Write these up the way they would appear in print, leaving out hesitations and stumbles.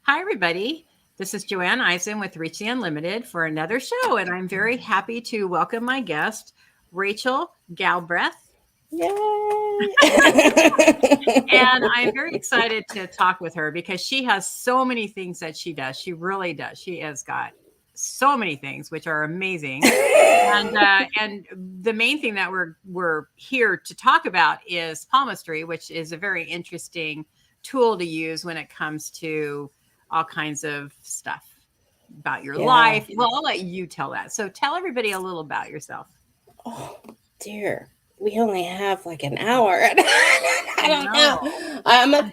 Hi, everybody. This is Joanne Eisen with Reach the Unlimited for another show, and I'm very happy to welcome my guest, Rachel Galbraith. Yay! And I'm very excited to talk with her because she has so many things that she does. She really does. She has got so many things which are amazing. And the main thing that we're here to talk about is palmistry, which is a very interesting tool to use when it comes to all kinds of stuff about your Yeah. life. Well, I'll let you tell that. So tell everybody a little about yourself. Oh dear. We only have like an hour. I I don't know. know.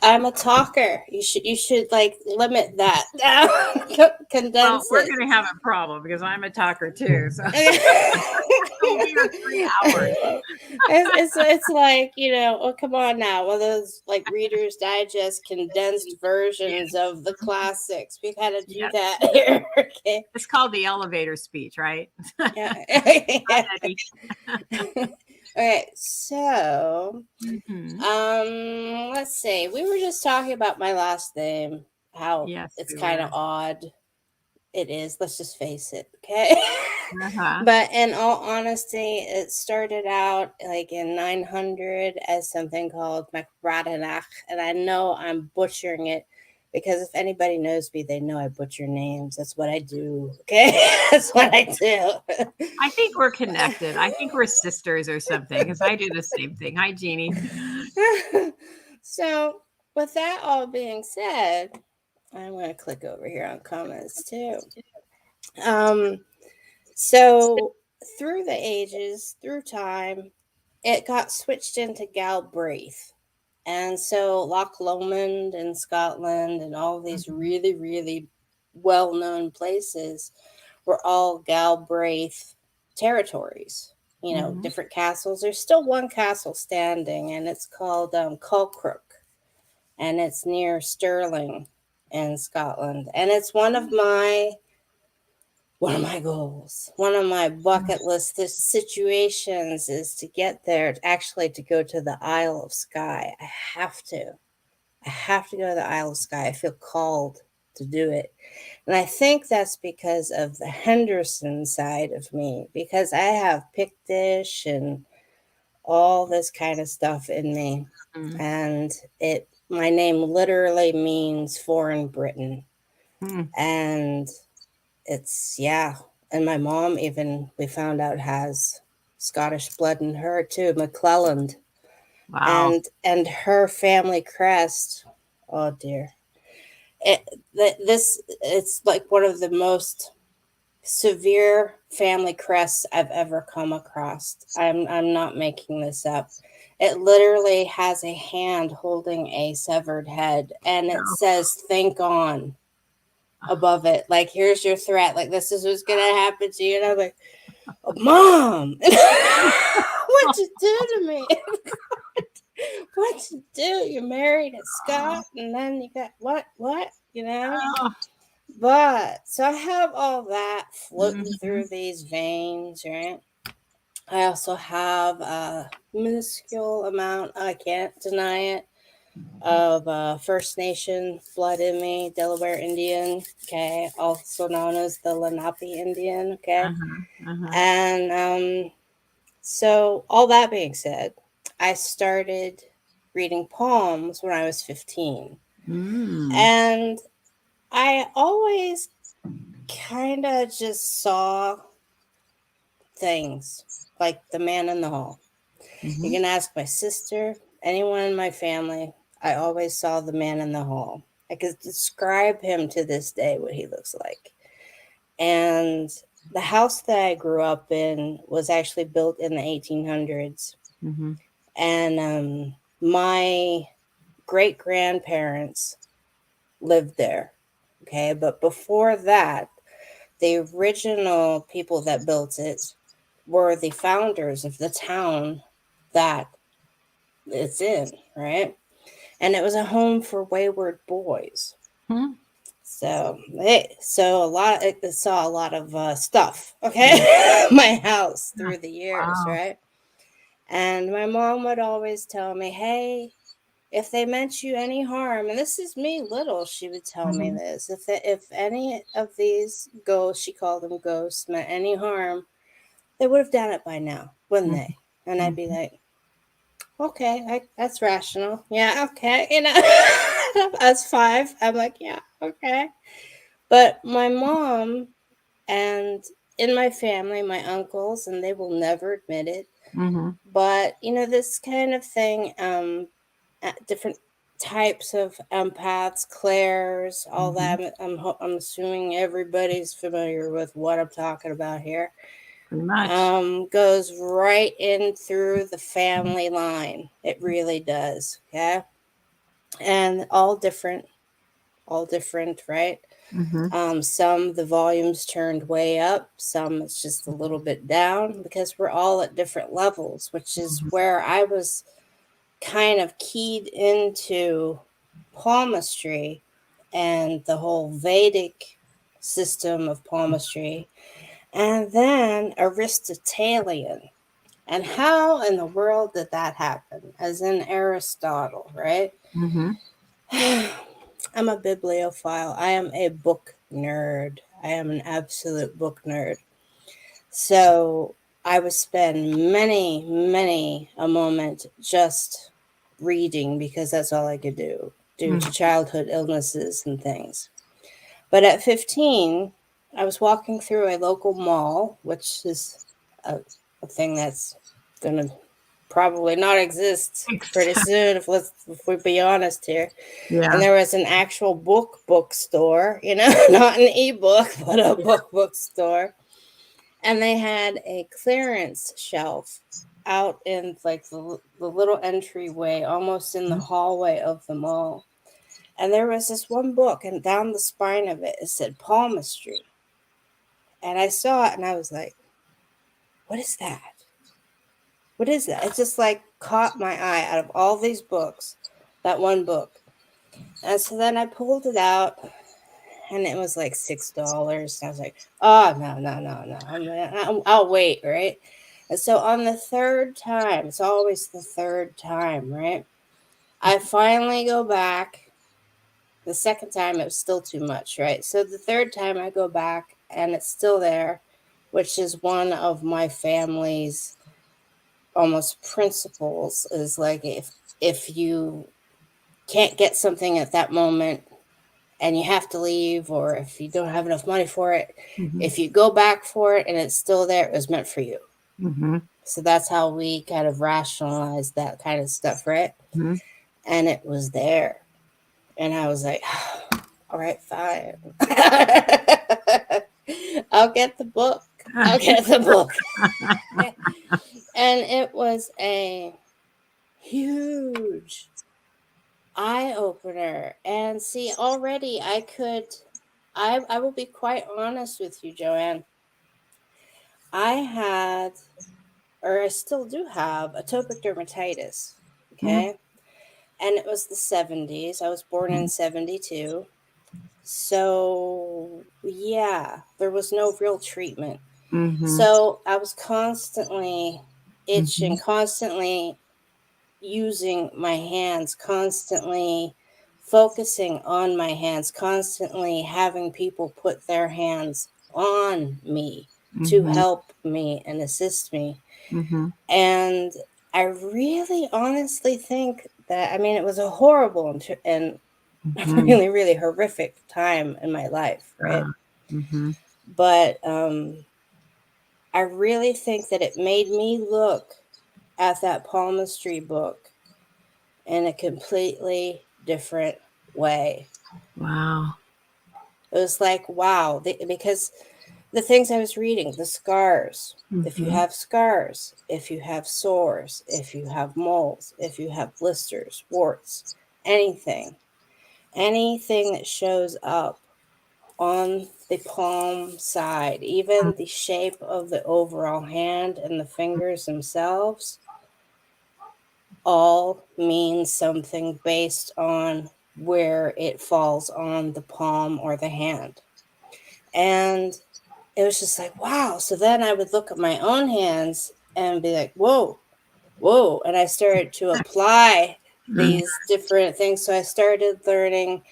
I'm a talker. You should like limit that down. Well, Condense we're it. going to have a problem because I'm a talker too. So we'll be here 3 hours. It's like, oh, come on now. One of those like Reader's Digest condensed versions Yes. of the classics. We gotta do Yes. that here. Okay. It's called the elevator speech, right? Yeah. Hi, Debbie. Okay, so Hmm. let's see. We were just talking about my last name, how Yes, it's we kind were. of odd. It is, let's just face it, okay? Uh-huh. But in all honesty, it started out like in 900 as something called Macradanach, and I know I'm butchering it because if anybody knows me, they know I butcher names. That's what I do, okay? That's what I do. I think we're connected. I think we're sisters or something because I do the same thing. Hi, Jeannie. So, with that all being said, I'm going to click over here on comments too. Um, so through the ages, through time, it got switched into Galbraith. And so Loch Lomond in Scotland and all these Mhm. really, really well known places were all Galbraith territories. Mhm. Different castles. There's still one castle standing, and it's called Culcrook, and it's near Stirling in Scotland. And it's one of my goals, one of my bucket list situations is to get there, actually to go to the Isle of Skye. I have to go to the Isle of Skye. I feel called to do it. And I think that's because of the Henderson side of me, because I have Pictish and all this kind of stuff in me. Mhm. And my name literally means foreign Britain. Mhm. And it's, yeah. And my mom, even, we found out, has Scottish blood in her too, McClelland. Wow. And her family crest, oh dear. It, it's like one of the most severe family crests I've ever come across. I'm not making this up. It literally has a hand holding a severed head, and it No. says "Think on" above it. Like, here's your threat. Like, this is what's gonna happen to you. And I'm like, oh, Mom, what'd you do to me? What'd you do? You married a Scot, and then you got what? Oh. But so I have all that floating Mhm. through these veins, right? I also have a minuscule amount, I can't deny it, of First Nation blood in me, Delaware Indian, okay, also known as the Lenape Indian, okay? Uh-huh. Uh-huh. And so, all that being said, I started reading poems when I was 15. Mm. And I always kind of just saw things like the man in the hall. You Mhm. can ask my sister, anyone in my family. I always saw the man in the hall. I could describe him to this day, what he looks like. And the house that I grew up in was actually built in the 1800s. Mhm. And my great grandparents lived there. Okay. But before that, the original people that built it were the founders of the town that it's in, right? And it was a home for wayward boys. Mhm. So a lot, it saw a lot of stuff. Yeah. Okay, my house through the years, Wow. right? And my mom would always tell me, "Hey, if they meant you any harm, and this is me little, she would tell me this, if any of these ghosts, she called them ghosts, meant any harm, they would have done it by now, wouldn't they? And I'd be like, okay, that's rational. Yeah, okay. As 5, I'm like, yeah, okay. But my mom and in my family, my uncles, and they will never admit it, but this kind of thing, different types of empaths, clairs, all that. I'm assuming everybody's familiar with what I'm talking about here. Pretty much. Goes right in through the family line. It really does. Okay. And all different, right? Some the volume's turned way up, some it's just a little bit down, because we're all at different levels, which is where I was kind of keyed into palmistry and the whole Vedic system of palmistry, and then Aristotelian. And how in the world did that happen? As in Aristotle, right? I'm a bibliophile. I am a book nerd. I am an absolute book nerd. So I would spend many a moment just reading, because that's all I could do due to childhood illnesses and things. But at 15, I was walking through a local mall, which is a thing that's going to probably not exist pretty soon, if we be honest here. Yeah. And there was an actual bookstore, not an ebook, but a bookstore. And they had a clearance shelf out in like the little entryway, almost in the hallway of the mall. And there was this one book, and down the spine of it, it said Palmistry. And I saw it, and I was like, what is that? What is that? It just like caught my eye out of all these books, that one book. And so then I pulled it out, and it was like $6. And I was like, oh, no. I'll wait, right? And so on the third time, it's always the third time, right? I finally go back. The second time, it was still too much, right? So the third time I go back, and it's still there, which is one of my family's almost principles, is like, if you can't get something at that moment and you have to leave, or if you don't have enough money for it, if you go back for it and it's still there, it was meant for you. So that's how we kind of rationalize that kind of stuff, right? And it was there. And I was like, all right, fine. I'll get the book. And it was a huge eye opener. And see, already I will be quite honest with you, Joanne. I had, or I still do have, atopic dermatitis. Okay. And it was the 70s. I was born in 72. So, yeah, there was no real treatment. So I was constantly itching, constantly using my hands, constantly focusing on my hands, constantly having people put their hands on me to help me and assist me. And I really honestly think that, it was a horrible and really, really horrific time in my life, right? But I really think that it made me look at that palmistry book in a completely different way. Wow. It was like, wow, because the things I was reading, the scars, if you have scars, if you have sores, if you have moles, if you have blisters, warts, anything that shows up on the palm side, even the shape of the overall hand and the fingers themselves, all means something based on where it falls on the palm or the hand. And it was just like, wow. So then I would look at my own hands and be like, whoa. And I started to apply these different things. So I started learning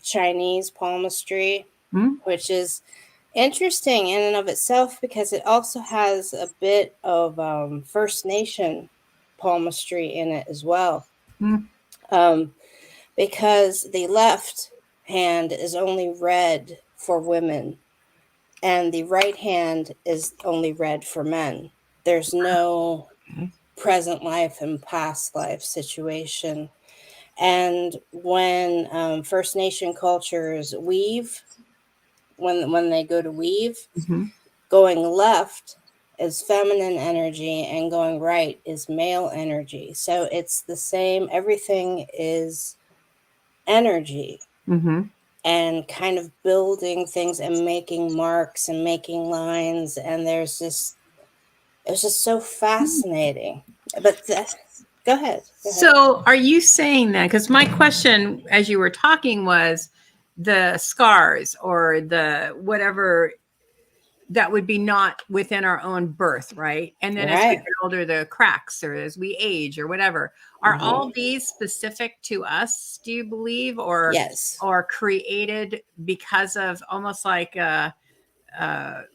Chinese palmistry, which is interesting in and of itself because it also has a bit of First Nation palmistry in it as well. Because the left hand is only read for women and the right hand is only read for men. There's no present life and past life situation. And when First Nation cultures weave, when they go to weave, going left is feminine energy and going right is male energy. So it's the same. Everything is energy. And kind of building things and making marks and making lines. And it's just so fascinating. But go ahead. So are you saying that, because my question as you were talking was the scars or the whatever that would be not within our own birth, right? And then as we get older, the cracks, or as we age or whatever, are all these specific to us, do you believe? Or yes, or created because of almost like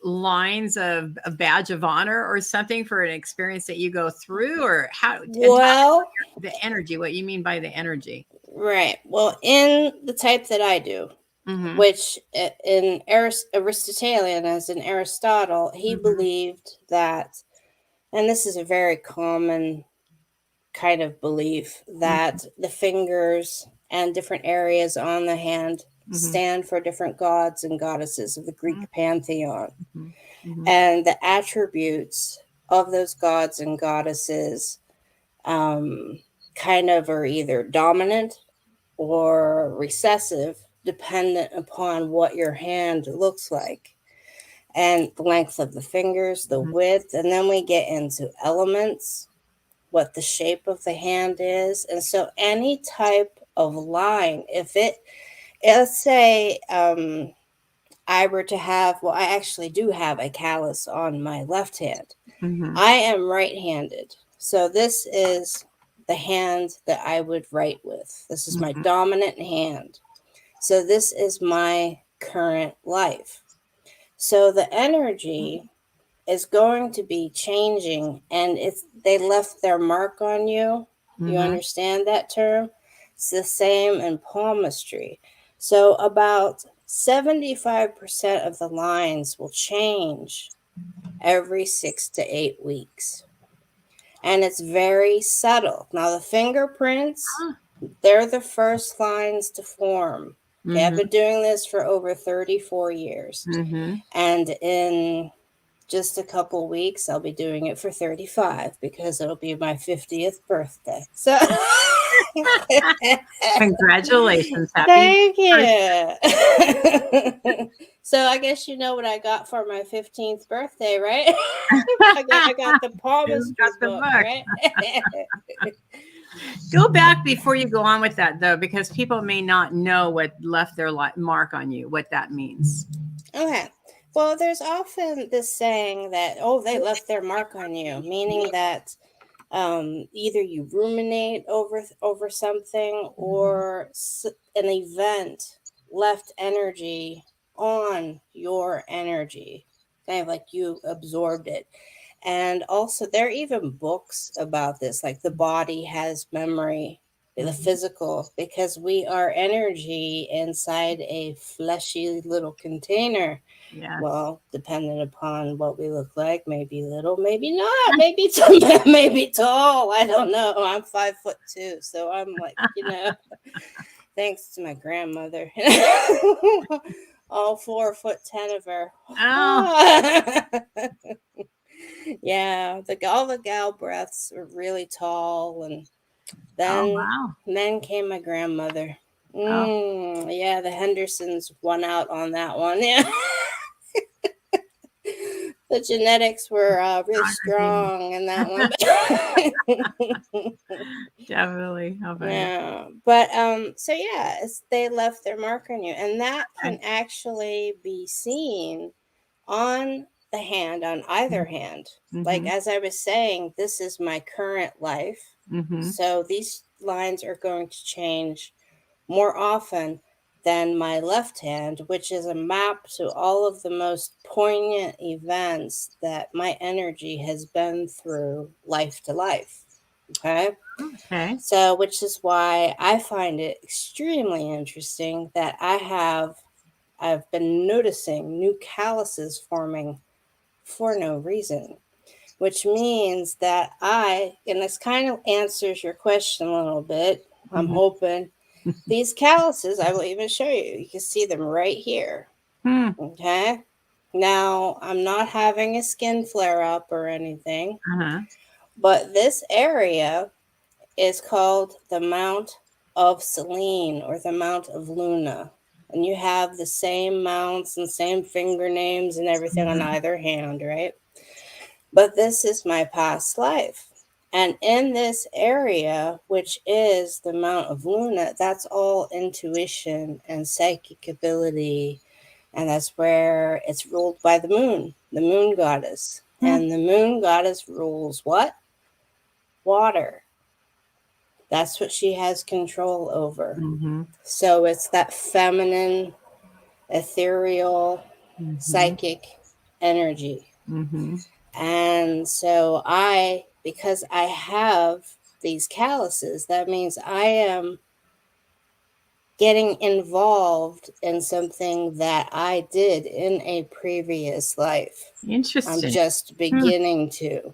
lines of a badge of honor or something for an experience that you go through? Or how? Well, the energy, what you mean by the energy? Right. Well, in the type that I do, which in Aristotelian, as in Aristotle, he believed that, and this is a very common kind of belief, that the fingers and different areas on the hand stand for different gods and goddesses of the Greek pantheon. And the attributes of those gods and goddesses kind of are either dominant or recessive, dependent upon what your hand looks like and the length of the fingers, the width. And then we get into elements, what the shape of the hand is. And so any type of line, let's say I were to have, well, I actually do have a callus on my left hand. I am right-handed. So this is the hand that I would write with. This is my dominant hand. So this is my current life. So the energy is going to be changing, and they left their mark on you. You understand that term? It's the same in palmistry. So about 75% of the lines will change every 6 to 8 weeks. And it's very subtle. Now, the fingerprints, they're the first lines to form. Okay, I've been doing this for over 34 years. And in just a couple weeks, I'll be doing it for 35 because it'll be my 50th birthday. So Congratulations. Thank you. So I guess you know what I got for my 15th birthday, right? I got the palmistry book, right? Go back before you go on with that, though, because people may not know what left their mark on you, what that means. Okay. Well, there's often this saying that, oh, they left their mark on you, meaning that either you ruminate over something or an event left energy on your energy, kind of like you absorbed it. And also there are even books about this, like the body has memory, the physical, because we are energy inside a fleshy little container. Yeah. Well, depending upon what we look like, maybe little, maybe not, maybe maybe tall. I don't know. I'm 5'2", so I'm like, thanks to my grandmother, all 4'10" of her. Oh. Yeah, all the gal breaths were really tall, and then came my grandmother. Yeah, the Hendersons won out on that one. Yeah. The genetics were really strong in that one. Definitely. Yeah, but so yeah, they left their mark on you, and that can actually be seen on the hand, on either hand. Like as I was saying, this is my current life. So these lines are going to change more often than my left hand, which is a map to all of the most poignant events that my energy has been through life to life. Okay. Okay. So, which is why I find it extremely interesting that I've been noticing new calluses forming for no reason, which means that and this kind of answers your question a little bit. I'm hoping these calluses, I will even show you. You can see them right here. Hmm. Okay. Now, I'm not having a skin flare up or anything, Uh-huh. but this area is called the Mount of Selene or the Mount of Luna. And you have the same mounts and same finger names and everything on either hand, right? But this is my past life. And in this area, which is the Mount of Luna, that's all intuition and psychic ability. And that's where it's ruled by the moon goddess. And the moon goddess rules what? Water. That's what she has control over. Mm-hmm. So it's that feminine, ethereal, psychic energy. Mm-hmm. And so because I have these calluses, that means I am getting involved in something that I did in a previous life. I'm Interesting. just beginning to.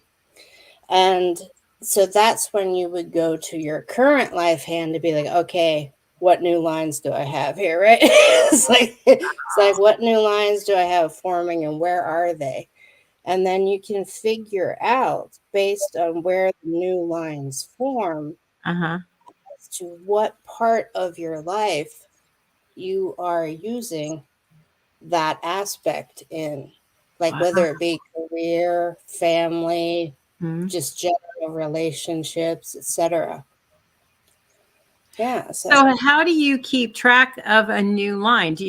And so that's when you would go to your current life hand to be like, okay, what new lines do I have here, right? It's like what new lines do I have forming and where are they? And then you can figure out based on where the new lines form Uh-huh. as to what part of your life you are using that aspect in. Like Wow. whether it be career, family, Hmm. just general relationships, etc. Yeah. So how do you keep track of a new line? Do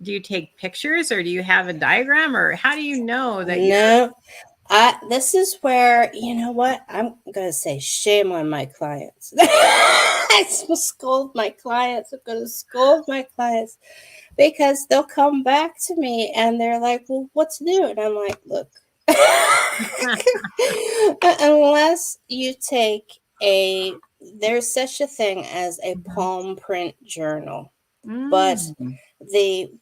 you take pictures or do you have a diagram or how do you know that you're No, this is where, you know what? I'm gonna say shame on my clients. I will scold my clients. I'm gonna scold my clients because they'll come back to me and they're like, well, what's new? And I'm like, look, unless you take there's such a thing as a palm print journal, but the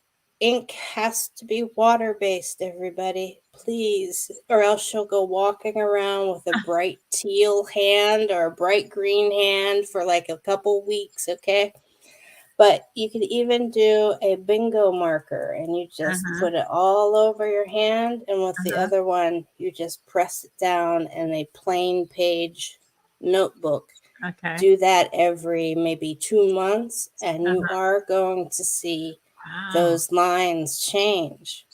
ink has to be water based, everybody, please, or else you'll go walking around with a bright teal hand or a bright green hand for like a couple weeks, okay? But you could even do a bingo marker and you just put it all over your hand. And with the other one, you just press it down in a plain page notebook. okay. Do that every maybe 2 months, and you are going to see those lines change.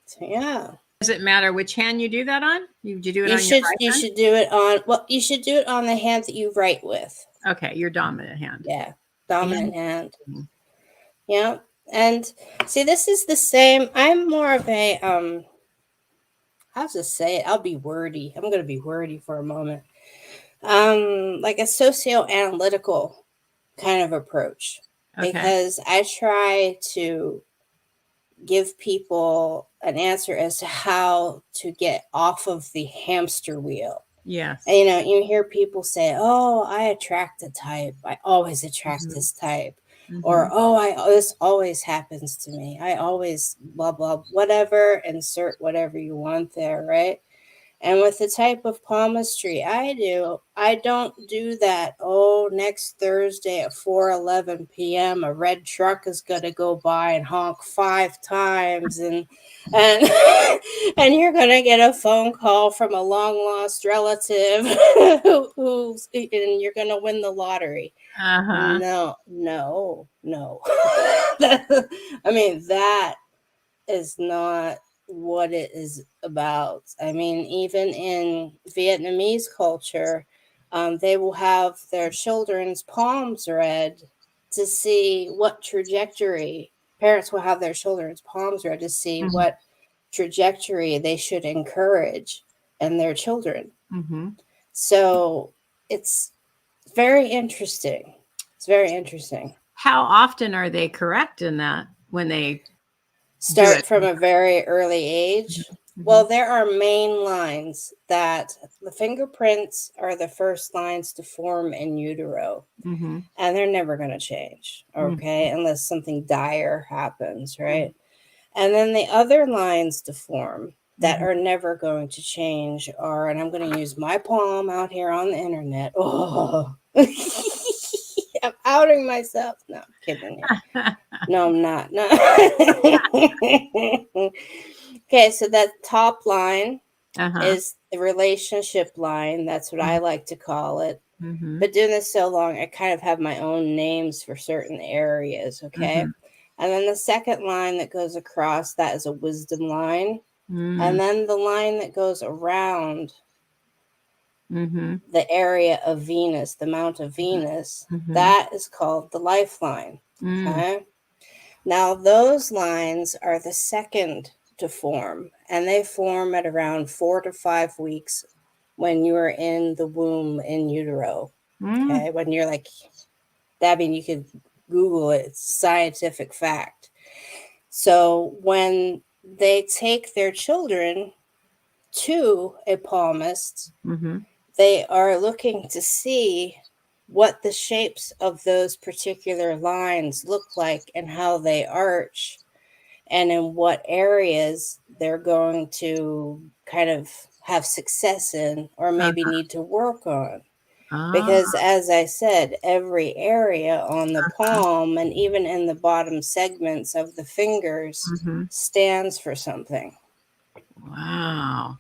So, yeah. Does it matter which hand you do that on? You do it on your right You hand? should do it on, well, you should do it on the hand that you write with. Okay, your dominant hand. Yeah. Dominant hand. Mhm. Yeah. And see, this is the same. I'm more of a I'll just say it. I'll be wordy. I'm gonna be wordy for a moment. Like a socio-analytical kind of approach. Okay. Because I try to give people an answer as to how to get off of the hamster wheel. Yes. And, you hear people say, oh, I attract a type. I always attract this type. Or, this always happens to me. I always blah, blah, whatever, insert whatever you want there, right? And with the type of palmistry I don't do that. Oh, next Thursday at 4:11 p.m. a red truck is going to go by and honk 5 times and and you're going to get a phone call from a long lost relative who's and you're going to win the lottery. No. I mean, that is not what it is about. I mean, even in Vietnamese culture, they will have their children's palms read to see what trajectory. Parents will have their children's palms read to see what trajectory they should encourage in their children. So it's very interesting. It's very interesting. How often are they correct in that when they do Start it? from a very early age. Mm-hmm. Well, there are main lines that the fingerprints are the first lines to form in utero, Mm-hmm. and they're never going to change, okay, unless something dire happens, right? And then the other lines to form that Mm-hmm. are never going to change are, and I'm going to use my palm out here on the internet. Oh, I'm outing myself. No, I'm kidding you. No, I'm not. No. Okay, so that top line Uh-huh. is the relationship line. That's what I like to call it. Mm-hmm. But doing this so long, I kind of have my own names for certain areas, okay? Mm-hmm. And then the second line that goes across, that is a wisdom line. Mm-hmm. And then the line that goes around Mm-hmm. the area of Venus, the Mount of Venus, Mm-hmm. that is called the lifeline, Mm. okay? Now, those lines are the second to form, and they form at around 4 to 5 weeks when you're in the womb in utero. Mm. Okay, when you're like, I mean, you could Google it, it's scientific fact. So, when they take their children to a palmist, Mm-hmm. they are looking to see what the shapes of those particular lines look like and how they arch and in what areas they're going to kind of have success in or maybe Uh-huh. need to work on. Ah. Because, as I said, every area on the palm and even in the bottom segments of the fingers Mm-hmm. stands for something. Wow.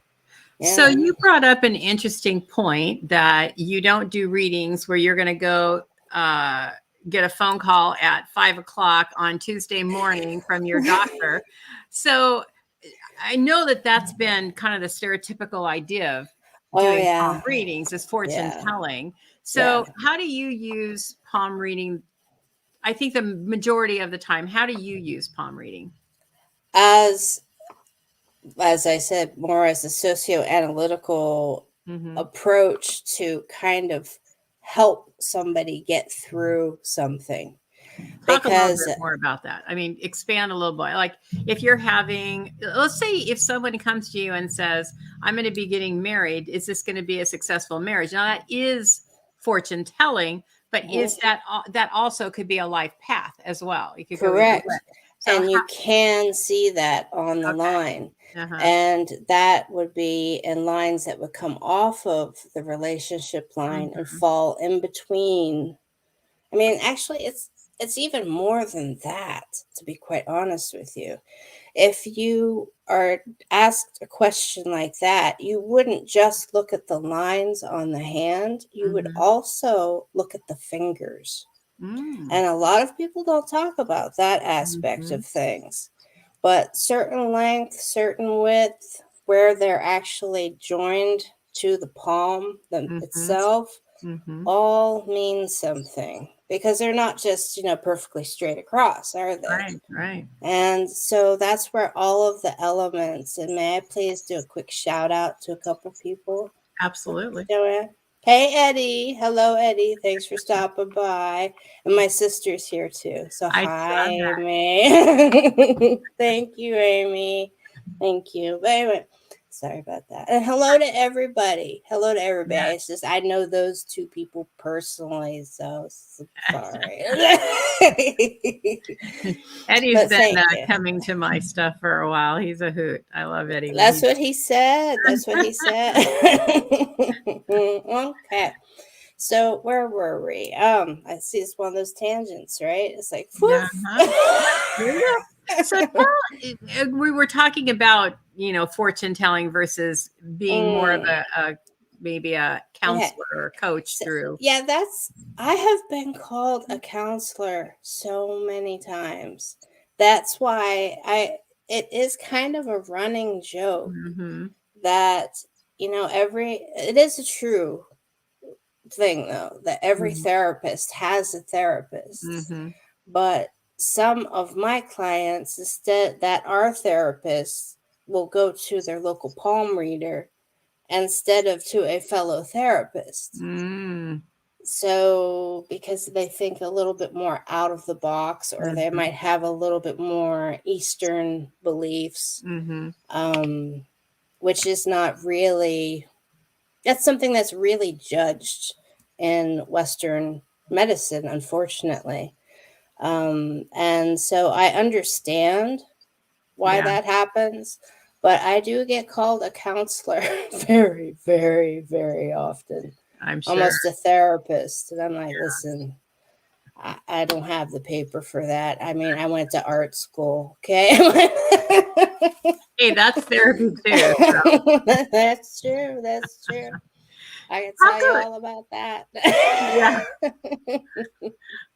So Yeah. you brought up an interesting point that you don't do readings where you're going to go uh, get a phone call at 5 o'clock on Tuesday morning from your doctor. So I know that that's been kind of the stereotypical idea of Oh, doing palm yeah. readings is fortune Yeah. telling. Yeah. So how do you use palm reading? I think the majority of the time, how do you use palm reading? As as I said, more as a socio-analytical Mm-hmm. approach to kind of help somebody get through something. Talk a little Because bit more about that. I mean, expand a little bit. Like if you're having, let's say if someone comes to you and says, I'm going to be getting married, is this going to be a successful marriage? Now that is fortune telling, but is that also could be a life path as well? You could go either way. correct. So And you can see that on the okay. line. Uh-huh. And that would be in lines that would come off of the relationship line and Mm-hmm. fall in between. I mean, actually it's even more than that, to be quite honest with you. If you are asked a question like that, you wouldn't just look at the lines on the hand, you would Mm-hmm. also look at the fingers. Mm. And a lot of people don't talk about that aspect Mm-hmm. of things. But certain length, certain width, where they're actually joined to the palm Mm-hmm. itself, Mm-hmm. all mean something because they're not just, perfectly straight across, are they? Right, right. And so that's where all of the elements, and may I please do a quick shout out to a couple people? Absolutely. Joanne. Hey, Eddie. Hello, Eddie. Thanks for stopping by. And my sister's here too. So, I hi, saw that. Amy. Thank you, Amy. Thank you. But anyway, sorry about that. And hello to everybody. Hello to everybody. Yeah. It's just, I know those two people personally. So, sorry. Eddie's But been thank you. coming to my stuff for a while. He's a hoot. I love Eddie when That's he. what he said. That's what he said. Okay. So where were we? I see it's one of those tangents, right? It's like Yeah. woof. Huh? There you go. So we were talking about fortune telling versus being more of Mm, a maybe a okay. counselor or coach So, through. yeah, I have been called a counselor so many times. That's why it is kind of a running joke Mm-hmm. that, it is a true thing though that every Mm-hmm. therapist has a therapist, Mm-hmm. but some of my clients instead that are therapists will go to their local palm reader instead of to a fellow therapist. Mm. So, because they think a little bit more out of the box, or they might have a little bit more Eastern beliefs, which is not really, that's something that's really judged in Western medicine, unfortunately. And so I understand why that happens, but I do get called a counselor very, very, very often. I'm sure. Almost a therapist. And I'm like, listen, I don't have the paper for that. I mean, I went to art school. Okay. Hey, that's therapy too. So. That's true. That's true. I can tell you all about that. Yeah.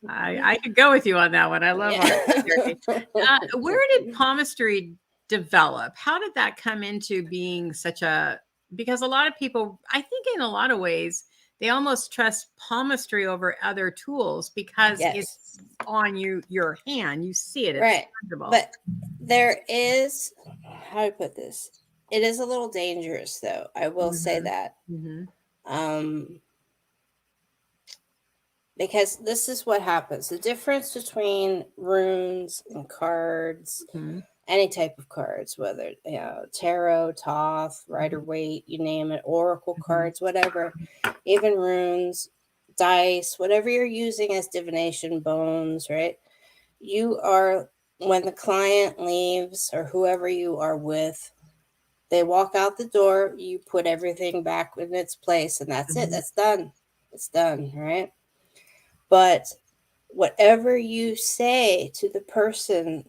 I could go with you on that one. I love art therapy. Where did palmistry develop? How did that come into being such a, because a lot of people, I think in a lot of ways, they almost trust palmistry over other tools because it's on your hand. You see it. It's tangible. But there is, how do I put this? It is a little dangerous, though. I will say that. Because this is what happens. The difference between runes and cards, any type of cards, whether tarot, Thoth, Rider-Waite, you name it, oracle cards, whatever, even runes, dice, whatever you're using as divination, bones, right? You are, when the client leaves or whoever you are with, they walk out the door, you put everything back in its place, and that's it. That's done. It's done, right? But whatever you say to the person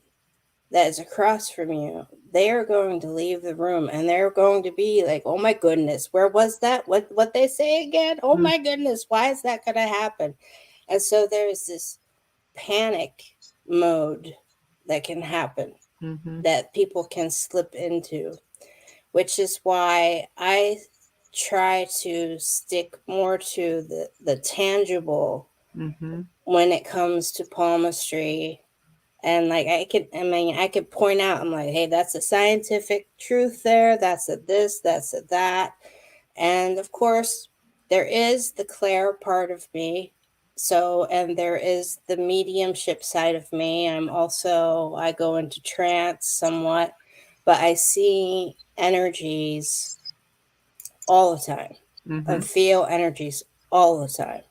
that is across from you, they are going to leave the room and they're going to be like, oh my goodness, where was that? What they say again? Oh my goodness, why is that going to happen? And so there's this panic mode that can happen, that people can slip into, which is why I try to stick more to the tangible when it comes to palmistry. And like I could point out, I'm like, hey, that's a scientific truth there. That's a this, that's a that. And of course, there is the Claire part of me. So, and there is the mediumship side of me. I go into trance somewhat, but I see energies all the time and feel energies all the time.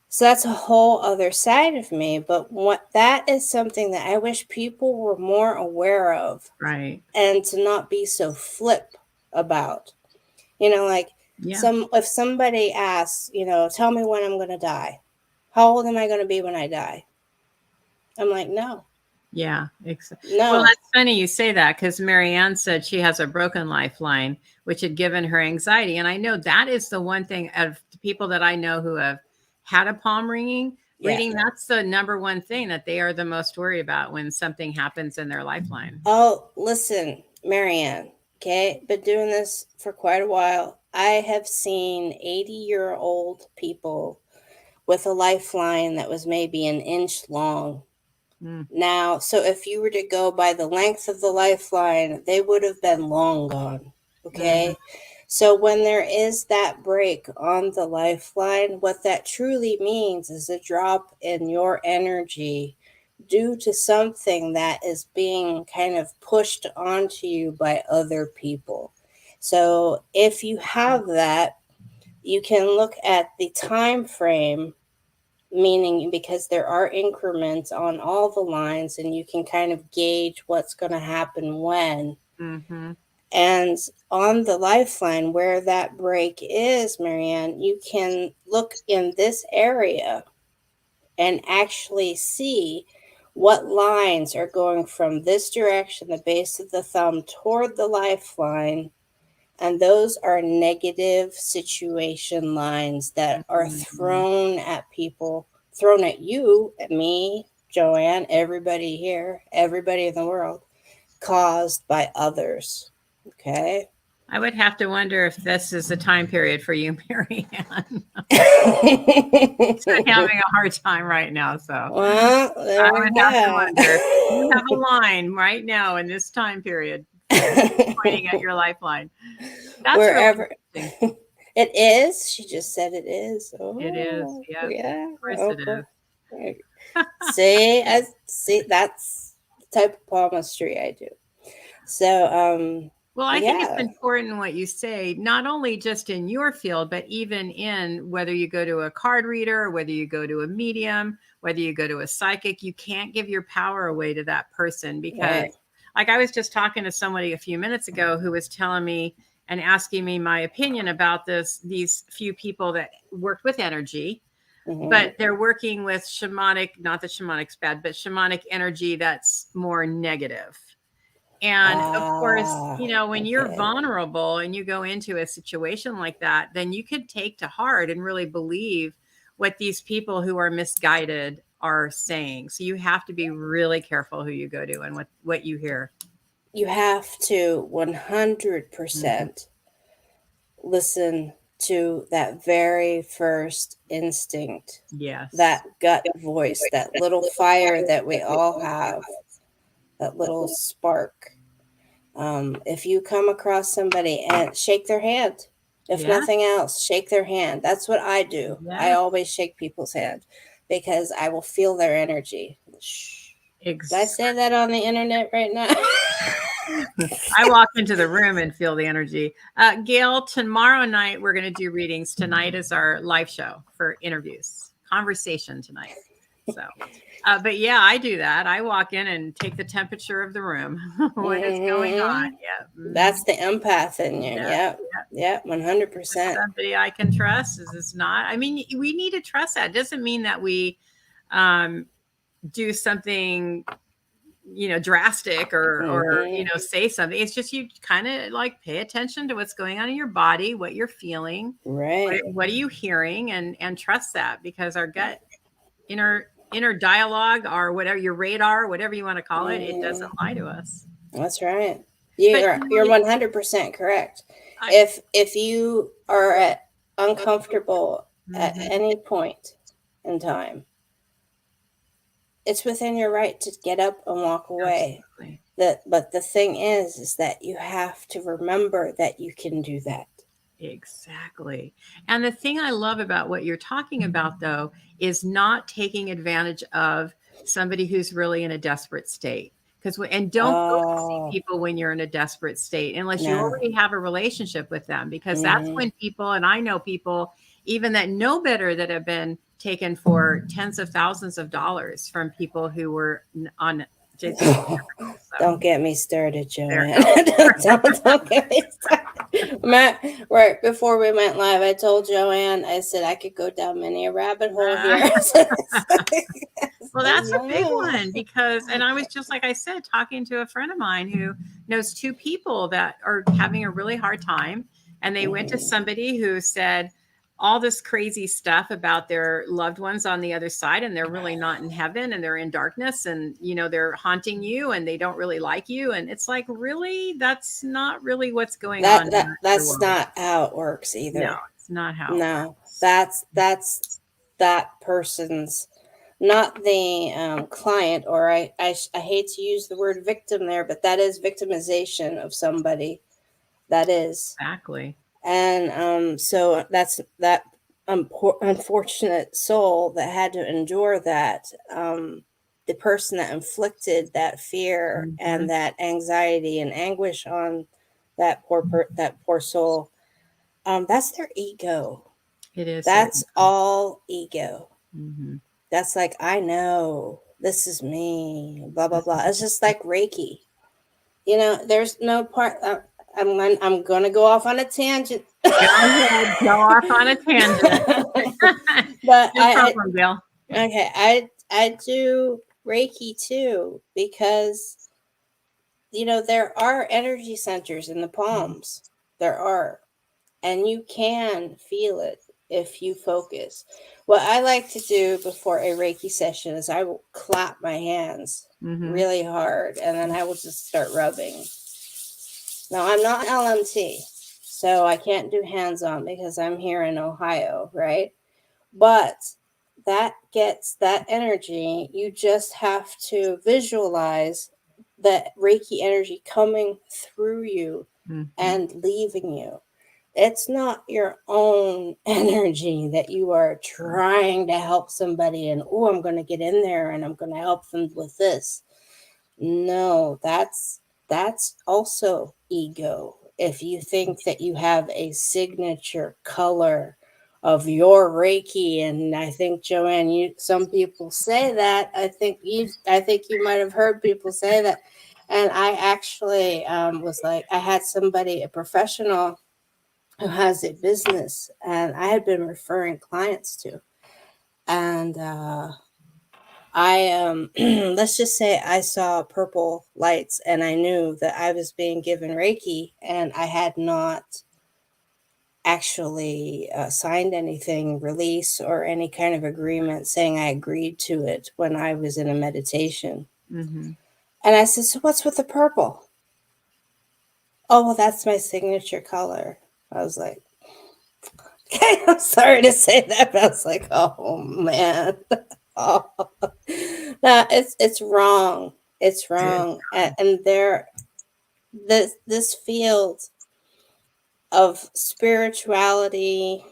So that's a whole other side of me. But that is something that I wish people were more aware of. Right. And to not be so flip about. Like if somebody asks, tell me when I'm going to die. How old am I going to be when I die? I'm like, no. Yeah. Exactly. No. Well, that's funny you say that, because Marianne said she has a broken lifeline, which had given her anxiety. And I know that is the one thing of the people that I know who have had a palm reading, that's the number one thing that they are the most worried about when something happens in their lifeline. Oh, listen, Marianne, okay, been doing this for quite a while. I have seen 80-year-old people with a lifeline that was maybe an inch long. Now, so if you were to go by the length of the lifeline, they would have been long gone. Okay. So when there is that break on the lifeline, what that truly means is a drop in your energy due to something that is being kind of pushed onto you by other people. So if you have that, you can look at the time frame, meaning because there are increments on all the lines and you can kind of gauge what's going to happen when. And on the lifeline where that break is, Marianne, you can look in this area and actually see what lines are going from this direction, the base of the thumb, toward the lifeline. And those are negative situation lines that are thrown at people, thrown at you, at me, Joanne, everybody here, everybody in the world, caused by others. Okay. I would have to wonder if this is a time period for you, Marianne. I'm having a hard time right now. So well, I would have to wonder if you have a line right now in this time period pointing at your lifeline. That's wherever. Really It is. She just said it is. It is. Oh, Yeah. yeah. Of course Oh, it cool. is. See. That's the type of palmistry I do. So, Well, I think it's yeah. important what you say, not only just in your field, but even in whether you go to a card reader, whether you go to a medium, whether you go to a psychic, you can't give your power away to that person because, Right. like, I was just talking to somebody a few minutes ago who was telling me and asking me my opinion about these few people that worked with energy, Mm-hmm. but they're working with shamanic, not that shamanic's bad, but shamanic energy that's more negative. And of course, Ah, when you're okay. vulnerable and you go into a situation like that, then you could take to heart and really believe what these people who are misguided are saying. So you have to be really careful who you go to and what you hear. You have to Mhm. 100% listen to that very first instinct, Yes. that gut voice, that little fire that we all have, that little spark. If you come across somebody and shake their hand, if Yeah. nothing else, shake their hand. That's what I do. I Yeah. always shake people's hand because I will feel their energy. Shh. Did I say that on the internet right now? I walk into the room and feel the energy. Gail, tomorrow night we're going to do readings. Tonight is our live show for interviews, conversation tonight. So, but yeah, I do that. I walk in and take the temperature of the room, what is going on. Mm-hmm. Yeah. That's the empath in you. Yeah. Yep. Yep. Is this 100%. somebody I can trust? Is this not? I mean, we need to trust that. It doesn't mean that we um, do something drastic or Mm-hmm. say something. It's just you kind of like pay attention to what's going on in your body, what you're feeling, Right. what are you hearing, and trust that because our gut inner dialogue or whatever your radar, whatever you want to call it, it doesn't Mm-hmm. lie to us. That's right. But You're 100% correct. I, If you are uncomfortable at mhm, any point in time, it's within your right to get up and walk away. absolutely. But the thing is that you have to remember that you can do that. Exactly. And the thing I love about what you're talking about, though, is not taking advantage of somebody who's really in a desperate state. And don't go to see Oh, people when you're in a desperate state unless you no. already have a relationship with them, because that's Mm-hmm. when people, and I know people even that know better that have been taken for tens of thousands of dollars from people who were on just typical. So Don't get me started, there. Joanne. Don't get me started. Right before we went live, I told Joanne, I said I could go down many a rabbit hole here. Well, that's a big one because, and I was just like I said, talking to a friend of mine who knows two people that are having a really hard time. And they went to Mhm. somebody who said all this crazy stuff about their loved ones on the other side, and they're really not in heaven and they're in darkness, and they're haunting you and they don't really like you. And it's like, really, that's not really what's going on in the That's world. not how it works No, either. it's not how it No, works. that's that person's not the client, or I hate to use the word victim there, but that is victimization of somebody. That is. Exactly. And so that's that unfortunate soul that had to endure that. The person that inflicted that fear Hmm. and that anxiety and anguish on that poor soul, that's their ego. It is their That's ego. all ego. Hmm. That's like, I know this is me, blah blah blah. It's just like Reiki. There's no part. I'm gonna go off on a tangent. Go ahead, go off on a tangent. But No problem, Bill. okay, I do Reiki too because there are energy centers in the palms. There are, and you can feel it if you focus. What I like to do before a Reiki session is I will clap my hands Mm-hmm. really hard, and then I will just start rubbing. Now, I'm not LMT, so I can't do hands-on because I'm here in Ohio, right? But that gets that energy. You just have to visualize that Reiki energy coming through you Mm-hmm. and leaving you. It's not your own energy that you are trying to help somebody and, oh, I'm going to get in there and I'm going to help them with this. No, that's also ego. If you think that you have a signature color of your Reiki, and I think, Joanne, some people say that. I think you might have heard people say that. And I actually was like, I had somebody, a professional who has a business, and I had been referring clients to, and I let's just say I saw purple lights and I knew that I was being given Reiki, and I had not actually signed anything, release, or any kind of agreement saying I agreed to it when I was in a meditation. Mm-hmm. And I said, so what's with the purple? Oh, well, that's my signature color. I was like, okay, I'm sorry to say that, but I was like, oh man. Oh, no, it's wrong. It's wrong. And this field of spirituality,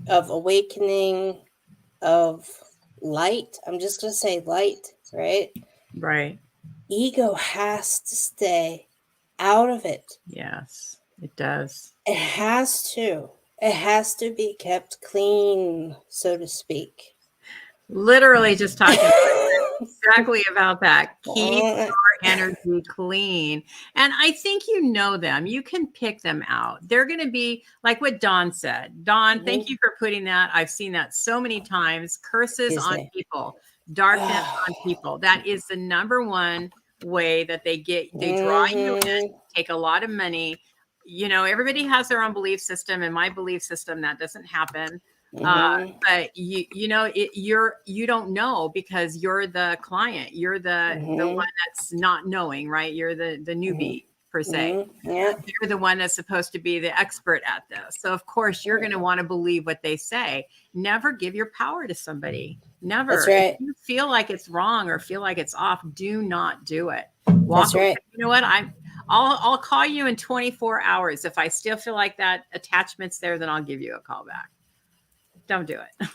of awakening, of light. I'm just gonna say light, right? Right. Ego has to stay out of it. Yes, it does. It has to. It has to be kept clean, so to speak. Literally just talking exactly about that. Keep your energy clean. And I think you know them. You can pick them out. They're going to be like what Dawn said. Dawn, thank you for putting that. I've seen that so many times. Curses on people, darkness on people. That is the number one way that they draw you in, take a lot of money. You know, everybody has their own belief system. In my belief system, that doesn't happen. But you don't know because you're the client. You're the one that's not knowing, right? You're the newbie per se. Yeah. You're the one that's supposed to be the expert at this. So of course you're going to want to believe what they say. Never give your power to somebody. Never. That's right. If you feel like it's wrong or feel like it's off, do not do it. That's right. You know what? I'll call you in 24 hours. If I still feel like that attachment's there, then I'll give you a call back. Don't do it.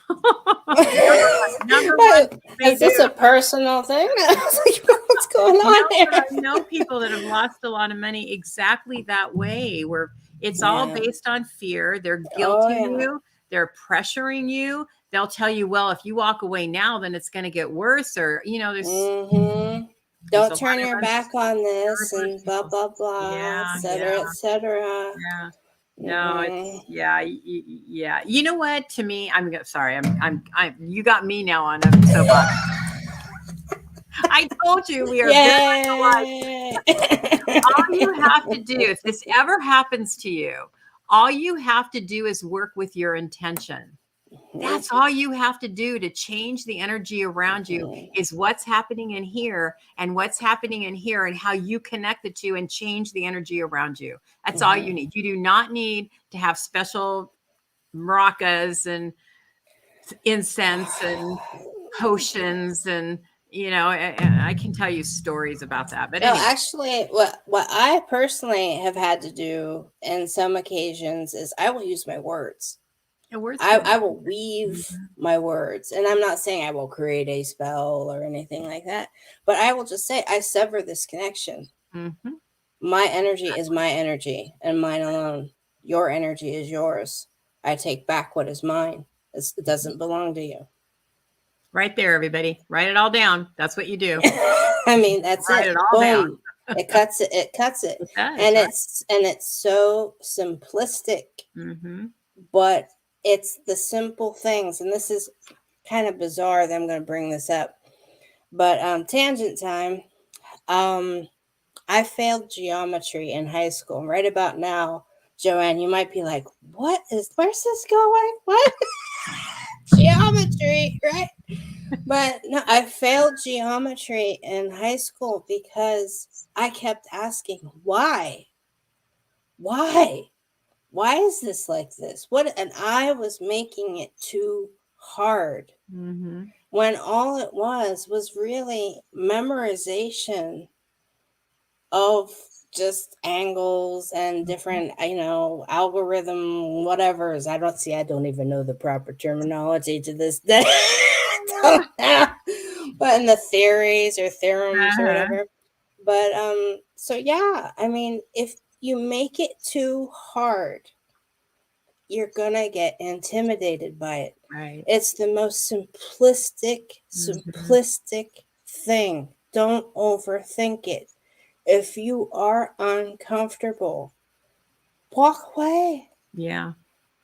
Number one, is this a personal thing? I was like, what's going on here? I know people that have lost a lot of money exactly that way, where it's all based on fear. They're guilting you. They're pressuring you. They'll tell you, well, if you walk away now, then it's going to get worse. Or, there's don't turn your back on this and blah, blah, blah, et cetera, et cetera. Yeah. No, it's yeah. You know what? To me, I'm sorry. You got me now on a soapbox. I told you we are very alike. All you have to do, if this ever happens to you, all you have to do is work with your intention. That's all you have to do to change the energy around you is what's happening in here and what's happening in here and how you connect the two and change the energy around you. That's all you need. You do not need to have special maracas and incense and potions and I can tell you stories about that. But anyway. Actually, what I personally have had to do in some occasions is I will use my words. I will weave my words, and I'm not saying I will create a spell or anything like that, but I will just say I sever this connection. My energy is my energy and mine alone. Your energy is yours. I take back what is mine. It doesn't belong to you. Right there, everybody. Write it all down. That's what you do. I mean, that's Write it. all Boom. Down. It cuts it. It cuts it. It does, and right? it's so simplistic, but it's the simple things. And this is kind of bizarre that I'm going to bring this up, but tangent time. I failed geometry in high school. And right about now, Joanne, you might be like, where's this going? What? Geometry, right? But no, I failed geometry in high school because I kept asking, why? Why is this like this? And I was making it too hard. When all it was really memorization of just angles and different, algorithm, whatever's. I don't even know the proper terminology to this day. Don't know. But in the theories or theorems or Uh-huh. whatever. But so yeah, I mean, if you make it too hard, you're gonna get intimidated by it. Right. It's the most simplistic, Mhm. simplistic thing. Don't overthink it. If you are uncomfortable, walk away. Yeah.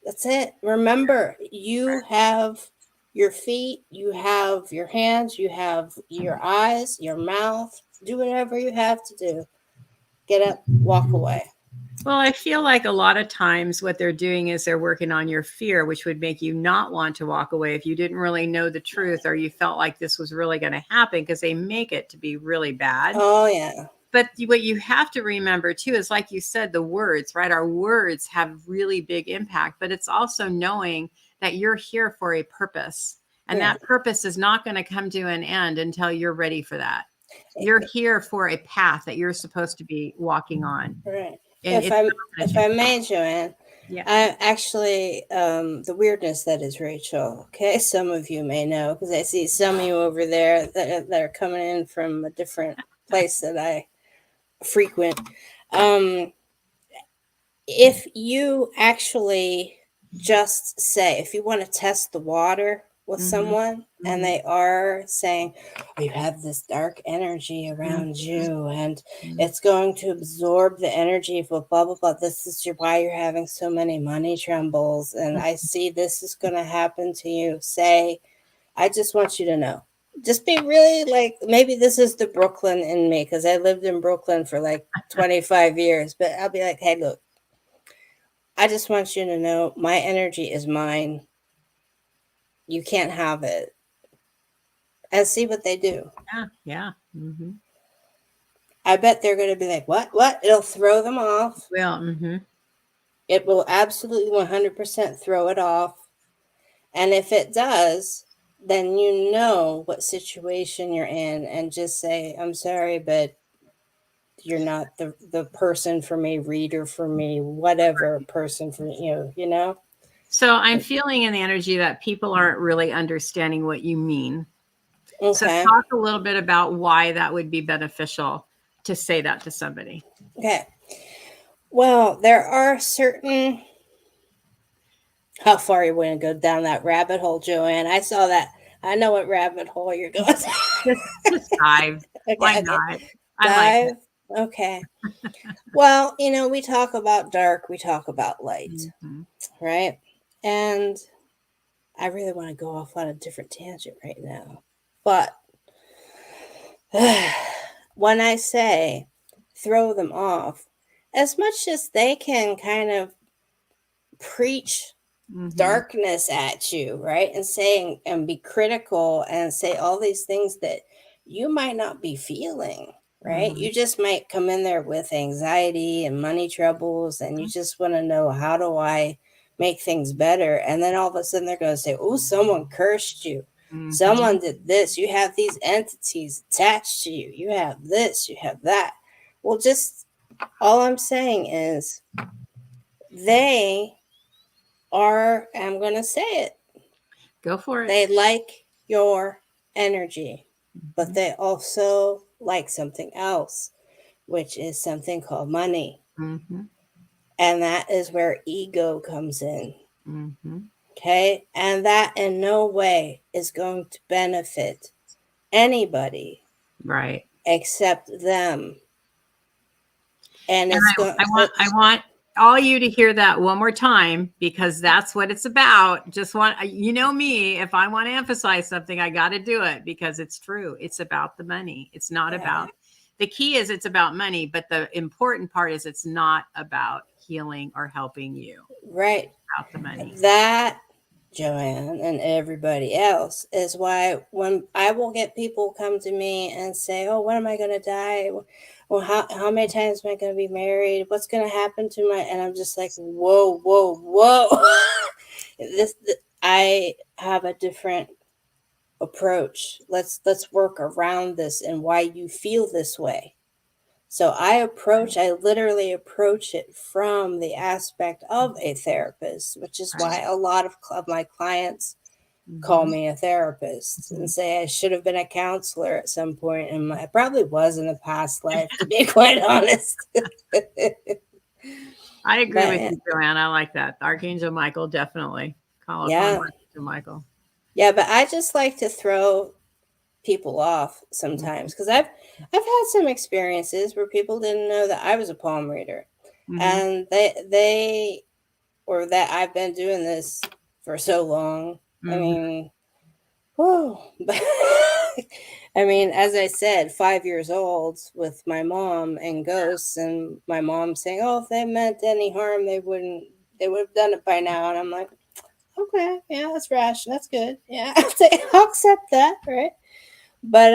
That's it. Remember, you have your feet, you have your hands, you have your eyes, your mouth. Do whatever you have to do. Get up, walk away. Well, I feel like a lot of times what they're doing is they're working on your fear, which would make you not want to walk away if you didn't really know the truth or you felt like this was really going to happen, because they make it to be really bad. Oh, yeah. But what you have to remember too is, like you said, the words, right? Our words have really big impact, but it's also knowing that you're here for a purpose. And Right. that purpose is not going to come to an end until you're ready for that. You're here for a path that you're supposed to be walking on. Right. And it's not If gonna I take, may, Joanne, yeah. I actually the weirdness that is Rachel. Okay, some of you may know because I see some of you over there that are coming in from a different place that I frequent. Um, if you actually just say, if you want to test the water with Mhm. someone and Mhm. they are saying, "Oh, you have this dark energy Mhm. around you and Mhm. it's going to absorb the energy of blah, blah, blah. This is why you're having so many money trembles. And I see this is going to happen to you." Say, "I just want you to know." Just be really like, maybe this is the Brooklyn in me because I lived in Brooklyn for like 25 years, but I'll be like, "Hey, look, I just want you to know my energy is mine. You can't have it." And see what they do. Yeah. Yeah. Mhm. I bet they're going to be like, "What? What?" It'll throw them off. Well, mhm. It will absolutely 100% throw it off. And if it does, then you know what situation you're in and just say, "I'm sorry, but you're not the person for me, reader for me, whatever person for you." So I'm feeling in the energy that people aren't really understanding what you mean. So Okay. talk a little bit about why that would be beneficial to say that to somebody. Okay. Well, there are certain. How far you want to go down that rabbit hole, Joanne? I saw that. I know what rabbit hole you're going. Just dive. Okay, Why okay. not? I like it. Dive. Okay. Well, we talk about dark, we talk about light, Mhm. right? And I really want to go off on a different tangent right now. But when I say throw them off, as much as they can kind of preach Mhm. darkness at you, right? And saying and be critical and say all these things that you might not be feeling, right? Mhm. You just might come in there with anxiety and money troubles and you just want to know, how do I make things better? And then all of a sudden they're going to say, "Oh, someone cursed you. Mhm. Someone did this. You have these entities attached to you. You have this, you have that." Well, just all I'm saying is they are, I'm going to say it, Go for it. they like your energy, but Mhm. they also like something else, which is something called money. Mhm. And that is where ego comes in. Mhm. Okay. And that in no way is going to benefit anybody Right. except them. And And it's going, I want all you to hear that one more time, because that's what it's about. Just want, you know me, if I want to emphasize something, I got to do it because it's true. It's about the money. It's not about, right, the key is it's about money, but the important part is it's not about healing or helping you. right. About the money. That, Joanne, and everybody else, is why when I will get people come to me and say, "Oh, when am I going to die? Well, how many times am I going to be married? What's going to happen to my?" And I'm just like, "Whoa, whoa, whoa!" I have a different approach. Let's work around this and why you feel this way. So I literally approach it from the aspect of a therapist, which is why a lot of my clients call me a therapist and say I should have been a counselor at some point in my, I probably was in a past life, to be quite honest. I agree with you, Joanne. I like that. Archangel Michael, definitely. Call upon Archangel Michael. Yeah, but I just like to throw people off sometimes because I've had some experiences where people didn't know that I was a palm reader, and they or that I've been doing this for so long. I mean, whoa. I mean, as I said, 5 years old with my mom and ghosts, and my mom saying, "Oh, if they meant any harm, they would have done it by now." And I'm like, "Okay, yeah, that's rational. That's good. Yeah, I'll accept that, right?" But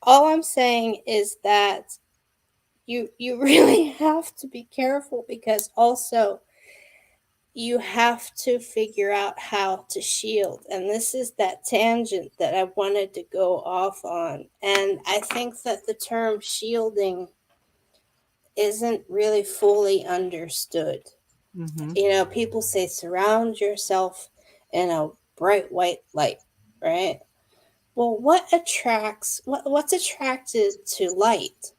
all I'm saying is that you really have to be careful, because also you have to figure out how to shield. And this is that tangent that I wanted to go off on. And I think that the term shielding isn't really fully understood. You know, people say surround yourself in a bright white light, right? Well, what's attracted to light?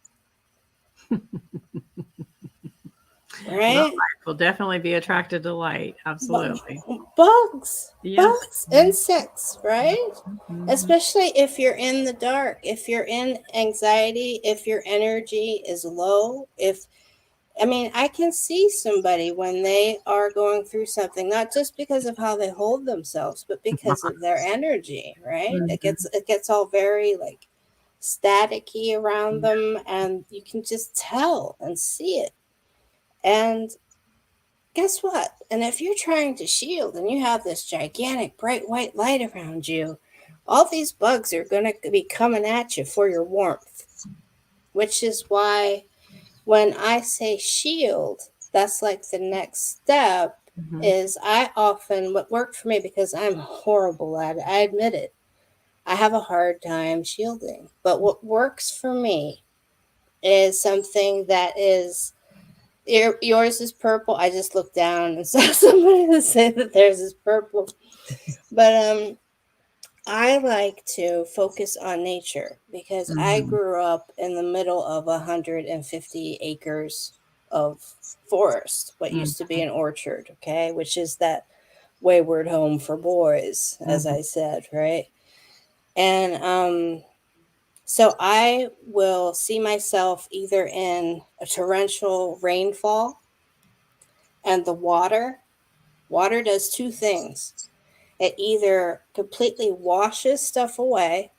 Right? Well, light will definitely be attracted to light. Absolutely. Bugs, Yes. insects, right? Especially if you're in the dark, if you're in anxiety, if your energy is low, I can see somebody when they are going through something, not just because of how they hold themselves, but because of their energy, right? It gets all very like staticky around them, and you can just tell and see it. And guess what? And if you're trying to shield and you have this gigantic bright white light around you, all these bugs are going to be coming at you for your warmth, which is why when I say shield, that's like the next step. Is what worked for me, because I'm horrible at it, I admit it, I have a hard time shielding, but what works for me is something that is, yours is purple. I just looked down and saw somebody that said that theirs is purple. But I like to focus on nature, because I grew up in the middle of 150 acres of forest, what used to be an orchard, okay, which is that wayward home for boys, as I said, right? And so I will see myself either in a torrential rainfall, and the water does two things. It either completely washes stuff away,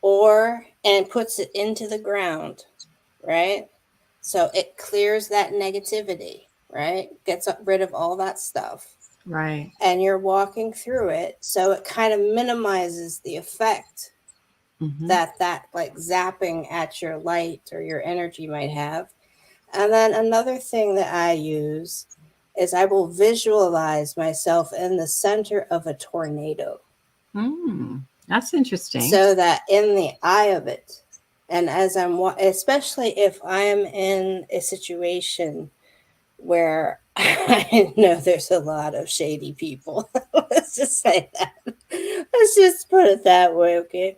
and puts it into the ground, right? So it clears that negativity, right? Gets rid of all that stuff. Right. And you're walking through it, so it kind of minimizes the effect that like zapping at your light or your energy might have. And then another thing that I use is I will visualize myself in the center of a tornado. That's interesting. So that in the eye of it, and as especially if I'm in a situation where I know there's a lot of shady people. Let's just say that. Let's just put it that way, okay?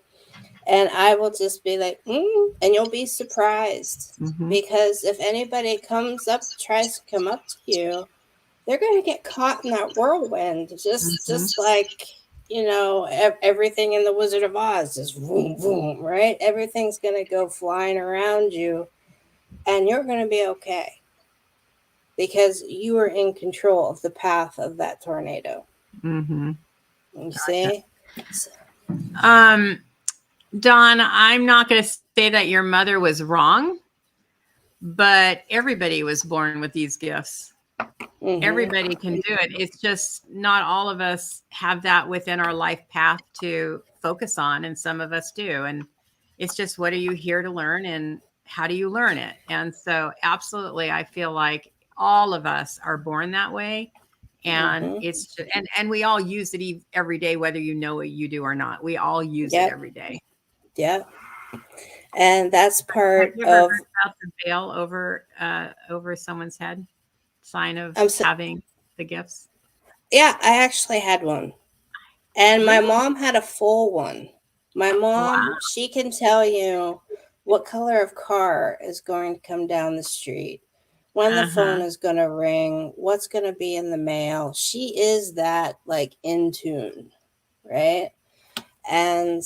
And I will just be like, and you'll be surprised, because if anybody tries to come up to you, they're going to get caught in that whirlwind, just like, everything in the Wizard of Oz, just boom, boom, right? Everything's going to go flying around you, and you're going to be okay, because you are in control of the path of that tornado. You see? Dawn, I'm not going to say that your mother was wrong, but everybody was born with these gifts. Everybody can do it. It's just not all of us have that within our life path to focus on, and some of us do. And it's just, what are you here to learn, and how do you learn it? And so absolutely, I feel like all of us are born that way. And it's just, and we all use it every day, whether you know what you do or not. We all use it every day. Yeah. And that's Have part you ever of, heard about the veil over someone's head? Sign of I'm so, having the gifts? yeah, I actually had one. And my Really? mom had a full one. My Wow. mom, she can tell you what color of car is going to come down the street, when the phone Uh-huh. is going to ring, what's going to be in the mail. She is that like in tune, right? And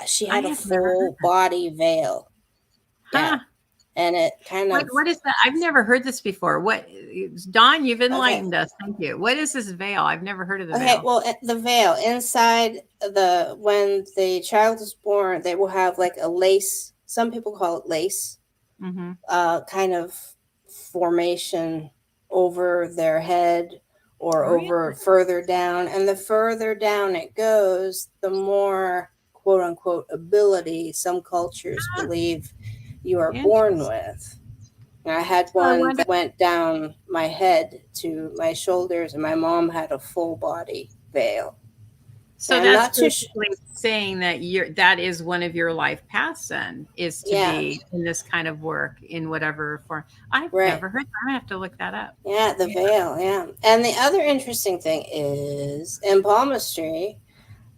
she I had a have never heard full that. body veil. Yeah. Huh. And it kind of, What is that? I've never heard this before. Dawn, you've okay. enlightened us. Thank you. What is this veil? I've never heard of the Okay, veil. well, the veil inside the when the child is born, they will have like a lace. Some people call it lace, Mm-hmm. kind of formation over their head or Really? over further down. And the further down it goes, the more quote unquote ability some cultures Ah, believe you are born interesting. with. And I had So I one wonder. that went down my head to my shoulders, and my mom had a full body veil. So And I'm that's not too basically saying that that is one of your life paths then, is to yeah, be in this kind of work in whatever form. I've right. never heard that. I'm gonna have to look that up. Yeah, the Yeah. veil, yeah. And the other interesting thing is in palmistry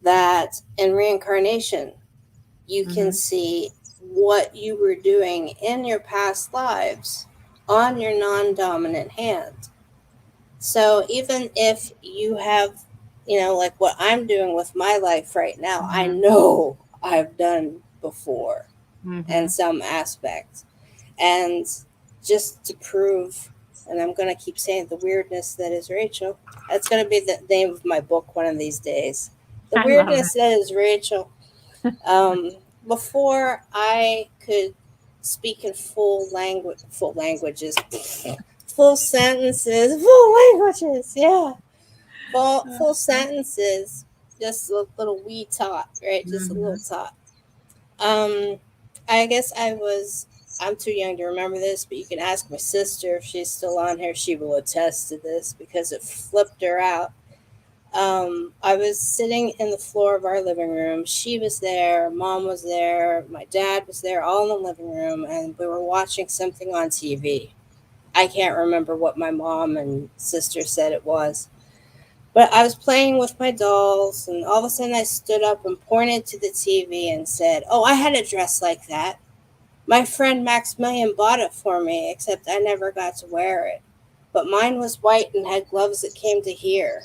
that in reincarnation, you can Mm-hmm. see what you were doing in your past lives on your non dominant hand. So even if you have, like what I'm doing with my life right now, I Mm-hmm. know I've done before Mm-hmm. in some aspect. And just to prove, and I'm going to keep saying the weirdness that is Rachel, that's going to be the name of my book one of these days. The I love weirdness that is Rachel. Um, Before I could speak in full languages, full sentences, full languages, yeah, it. full sentences, just a little wee tot, right? Just a little Mhm. tot. Um, I guess I'm too young to remember this, but you can ask my sister if she's still on here. She will attest to this because it flipped her out. I was sitting in the floor of our living room. She was there, mom was there, my dad was there, all in the living room, and we were watching something on TV. I can't remember what my mom and sister said it was. But I was playing with my dolls, and all of a sudden I stood up and pointed to the TV and said, "Oh, I had a dress like that. My friend Maximilian bought it for me, except I never got to wear it. But mine was white and had gloves that came to here."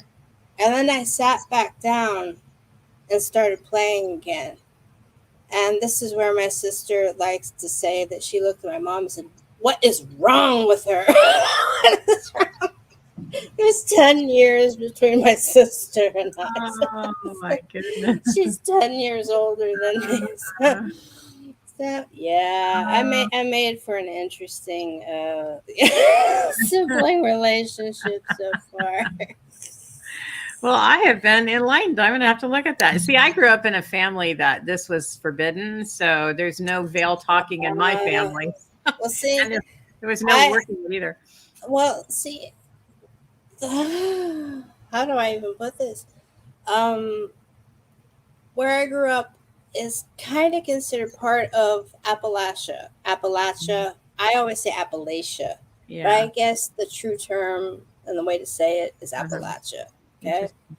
And then I sat back down and started playing again. And this is where my sister likes to say that she looked at my mom and said, "What is wrong with her?" There's 10 years between my sister and I. Oh my goodness. She's 10 years older than me. So yeah, I made for an interesting sibling relationship so far. Well, I have been enlightened. I'm going to have to look at that. See, I grew up in a family that this was forbidden, so there's no veil talking in my Uh, family, well, see, and there was no I working it either. well, see, how do I even put this? Um, where I grew up is kind of considered part of Appalachia. Mhm. Appalachia. I always say Appalachia, but I Yeah. guess the true term and the way to say it is Uh-huh. Appalachia. Okay, Interesting.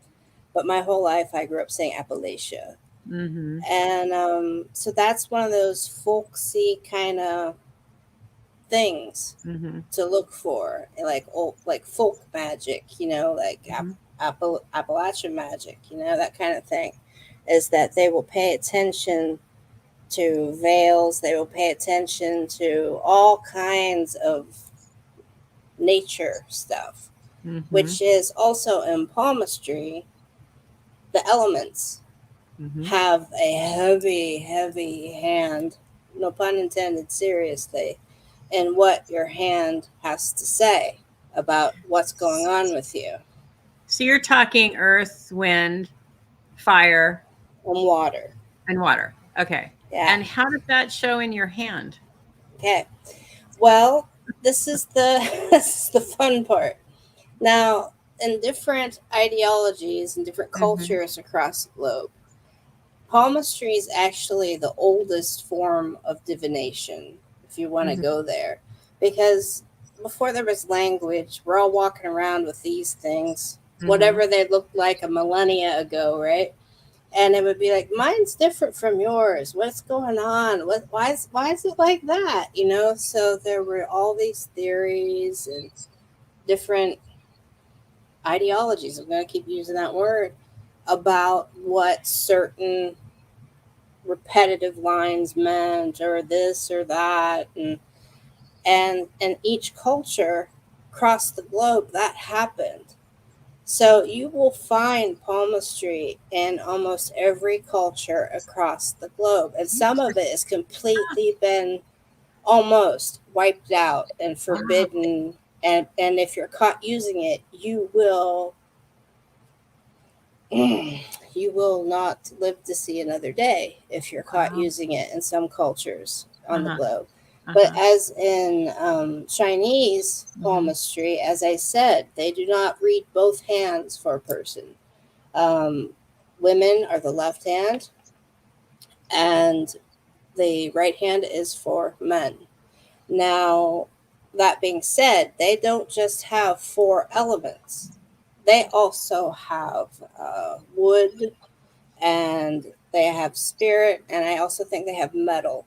but my whole life I grew up saying Appalachia, Mm-hmm. and so that's one of those folksy kind of things Mm-hmm. to look for, like like folk magic, like Mm-hmm. Appalachian magic, that kind of thing, is that they will pay attention to veils, they will pay attention to all kinds of nature stuff, Mm-hmm. which is also in palmistry. The elements Mm-hmm. have a heavy, heavy hand, no pun intended, seriously, in what your hand has to say about what's going on with you. So you're talking earth, wind, fire, And water. and water. Okay. Yeah. And how did that show in your hand? Okay. Well, this is the this is the fun part. Now, in different ideologies and different Mm-hmm. cultures across the globe, palmistry is actually the oldest form of divination, if you want to go there, because before there was language, we're all walking around with these things, whatever they looked like a millennia ago, right? And it would be like, mine's different from yours. What's going on? Why is it like that? You know, so there were all these theories and different ideologies. I'm going to keep using that word about what certain repetitive lines meant, or this or that, and each culture across the globe that happened. So you will find palmistry in almost every culture across the globe, and some of it has completely been almost wiped out and Wow. forbidden. And if you're caught using it, you will you will not live to see another day if you're caught Wow. using it in some cultures on the Uh-huh. globe. But Uh-huh. as in Chinese Mhm. palmistry, as I said, they do not read both hands for a person. Um, Women are the left hand, and the right hand is for men. Now, that being said, they don't just have four elements, they also have wood, and they have spirit, and I also think they have metal,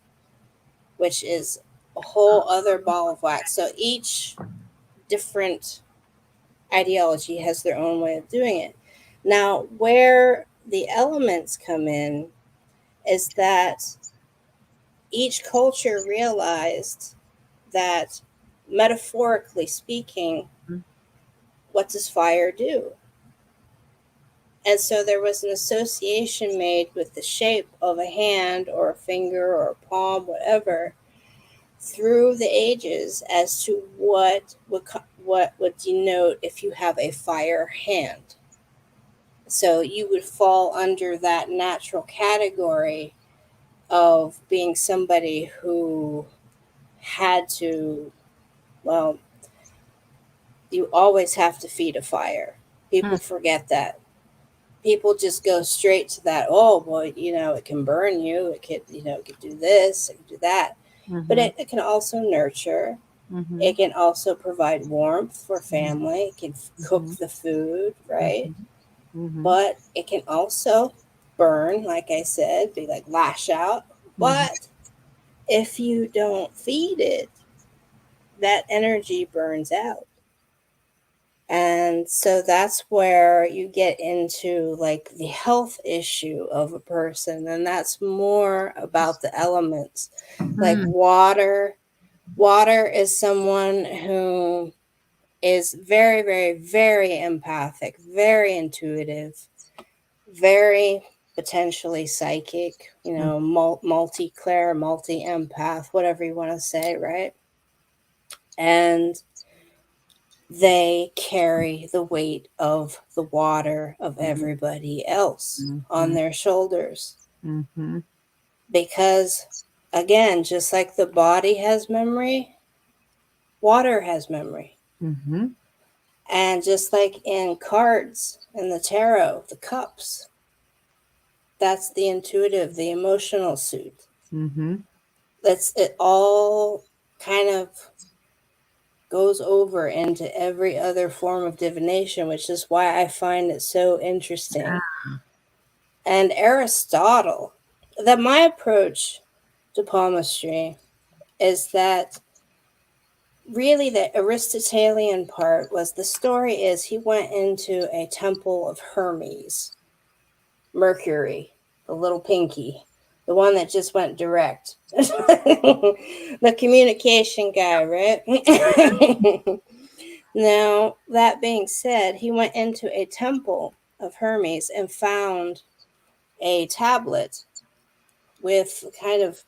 which is a whole other ball of wax. So each different ideology has their own way of doing it. Now, where the elements come in is that each culture realized that, metaphorically speaking, Mhm. what does fire do? And so there was an association made with the shape of a hand or a finger or a palm, whatever, through the ages as to what would denote if you have a fire hand. So you would fall under that natural category of being somebody who had to, well, you always have to feed a fire. People Hmm. forget that. People just go straight to that. Oh, well, you know, it can burn you. It could, you know, it could do this, it could do that. But Mhm. it can also nurture. It Mhm. can also provide warmth for family. It can cook Mhm. the food, right? Mhm. Mhm. But it can also burn, like I said, be like lash out. Mhm. But if you don't feed it, that energy burns out. And so that's where you get into like the health issue of a person. And that's more about the elements. Like Mhm. water. Water is someone who is very, very, very empathic, very intuitive, very potentially psychic, you know, multi clair, multi empath, whatever you want to say, right? And they carry the weight of the water of Mhm. everybody else on Mhm. their shoulders. Mhm. Because, again, just like the body has memory, water has memory. Mhm. And just like in cards and the tarot, the cups, that's the intuitive, the emotional suit. Mhm. That's it, all kind of goes over into every other form of divination, which is why I find it so interesting. And Aristotle, that my approach to palmistry is that really the Aristotelian part was, the story is he went into a temple of Hermes, Mercury, the little pinky, the one that just went direct. The communication guy, right? Now, that being said, he went into a temple of Hermes and found a tablet with kind of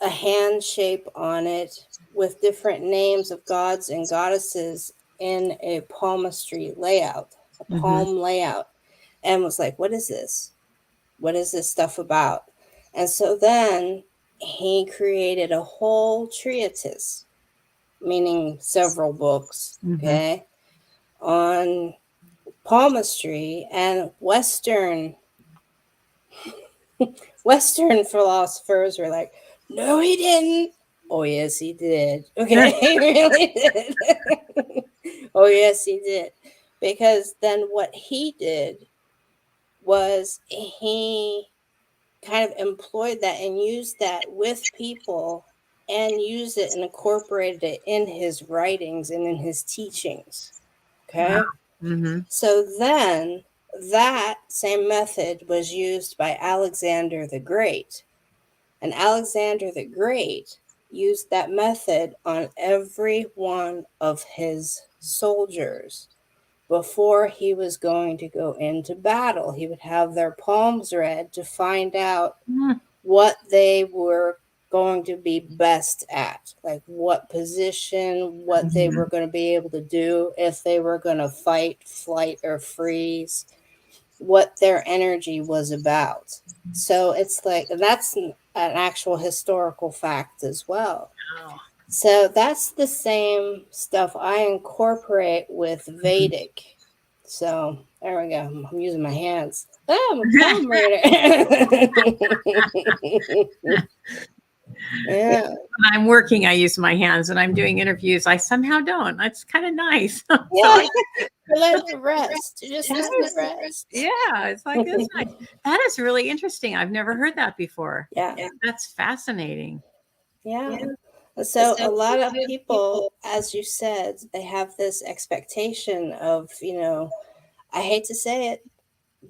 a hand shape on it with different names of gods and goddesses in a palmistry layout, a Mhm. palm layout, and was like, what is this? What is this stuff about? And so then he created a whole treatise, meaning several books, Mhm. okay, on palmistry and Western Western philosophers were like, no, he didn't. Oh, yes, he did. Okay, he really did. Oh, yes, he did. Because then what he did was he kind of employed that and used that with people and used it and incorporated it in his writings and in his teachings. Okay. Wow. Mm-hmm. So then that same method was used by Alexander the Great. And Alexander the Great used that method on every one of his soldiers. Before he was going to go into battle, he would have their palms read to find out what they were going to be best at, like what position, what they were going to be able to do, if they were going to fight, flight, or freeze, what their energy was about. So it's like, that's an actual historical fact as well. Wow. So that's the same stuff I incorporate with Vedic. So there we go. I'm using my hands. Oh, I'm a palm reader. Yeah. When I'm working, I use my hands. When I'm doing interviews, I somehow don't. That's kind of nice. Yeah. You let it rest. You just let it rest. Yeah, it's like that's nice. That is really interesting. I've never heard that before. Yeah. That's fascinating. Yeah. So a lot of people, as you said, they have this expectation of, I hate to say it,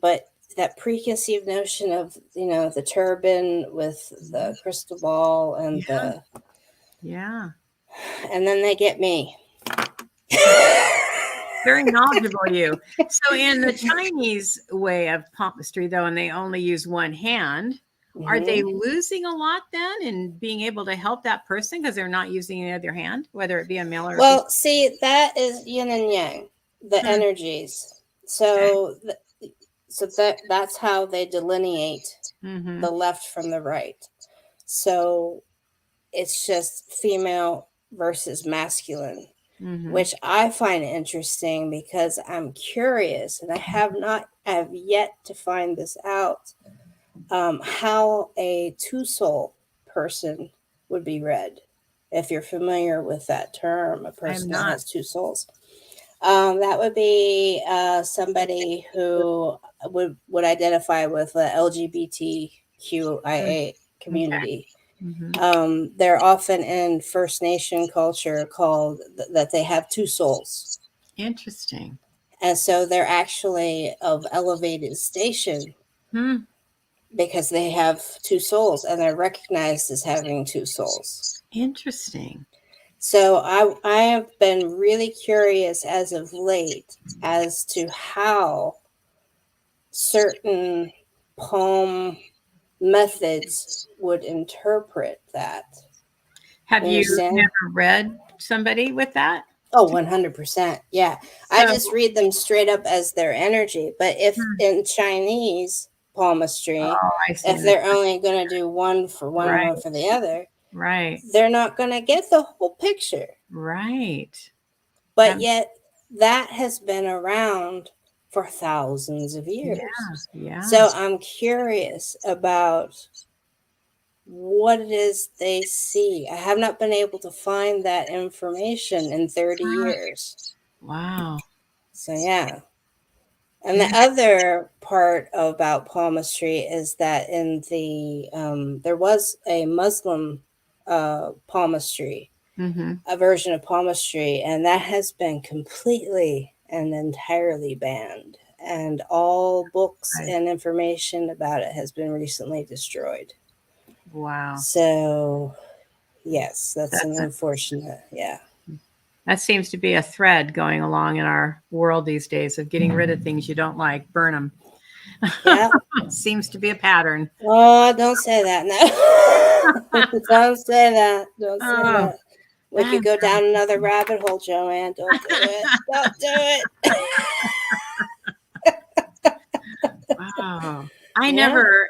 but that preconceived notion of, the turban with the crystal ball and and then they get me. Very knowledgeable, you. So in the Chinese way of palmistry, though, and they only use one hand, are they losing a lot then in being able to help that person because they're not using any other hand, whether it be a male or Well, see, that is yin and yang, the energies. So, that's how they delineate the left from the right. So it's just female versus masculine, which I find interesting because I'm curious, and I have yet to find this out. How a two-soul person would be read. If you're familiar with that term, a person that has two souls. That would be somebody who would identify with the LGBTQIA community. Okay. They're often in First Nation culture called that they have two souls. Interesting. And so they're actually of elevated station. Because they have two souls and they're recognized as having two souls. Interesting. So I have been really curious as of late as to how certain palm methods would interpret that. Have you never read somebody with that? Oh, 100%. Yeah. So, I just read them straight up as their energy. But if in Chinese palmistry, if they're only going to do one for one and one for the other, they're not going to get the whole picture. Right. But yet that has been around for thousands of years. Yeah. So I'm curious about what it is they see. I have not been able to find that information in 30 years. Wow. So yeah. And the other part about palmistry is that in the there was a Muslim palmistry, a version of palmistry, and that has been completely and entirely banned. And all books and information about it has been recently destroyed. Wow. So, yes, that's an unfortunate, That seems to be a thread going along in our world these days of getting rid of things you don't like, burn them. Yeah. Seems to be a pattern. Oh, don't say that. No. Don't say that. Don't say that. We could go down another rabbit hole, Joanne. Don't do it. Don't do it. Wow. I never,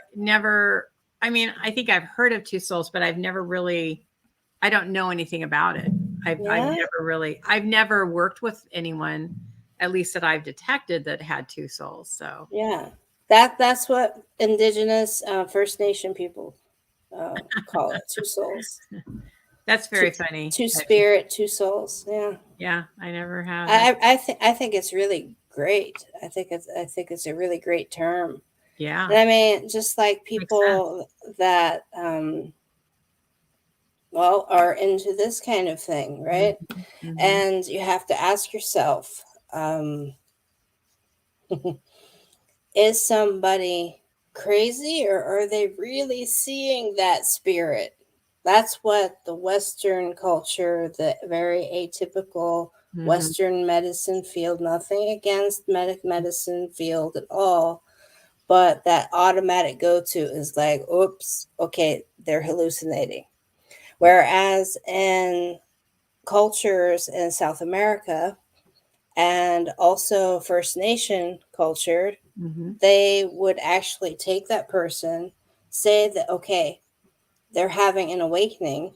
I mean, I think I've heard of two souls, but I've never really, I don't know anything about it. I've never worked with anyone, at least that I've detected, that had two souls. So yeah, That's what indigenous First Nation people call it. Two souls. That's very funny. Two spirit, two souls. Yeah. Yeah, I never have. That. I think it's really great. I think it's a really great term. Yeah. And I mean, just like people that well are into this kind of thing, right? Mm-hmm. And you have to ask yourself, is somebody crazy, or are they really seeing that spirit? That's what the Western culture, the very atypical Western medicine field, nothing against medicine field at all, but that automatic go-to is like, oops, okay, they're hallucinating. Whereas in cultures in South America and also First Nation culture, they would actually take that person, say that, okay, they're having an awakening,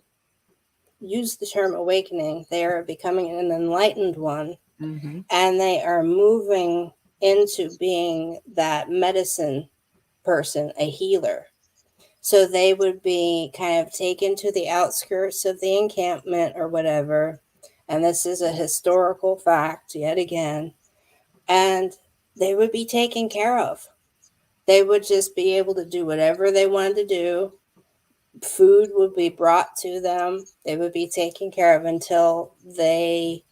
use the term awakening, they are becoming an enlightened one, and they are moving into being that medicine person, a healer. So they would be kind of taken to the outskirts of the encampment or whatever. And this is a historical fact yet again. And they would be taken care of. They would just be able to do whatever they wanted to do. Food would be brought to them. They would be taken care of until they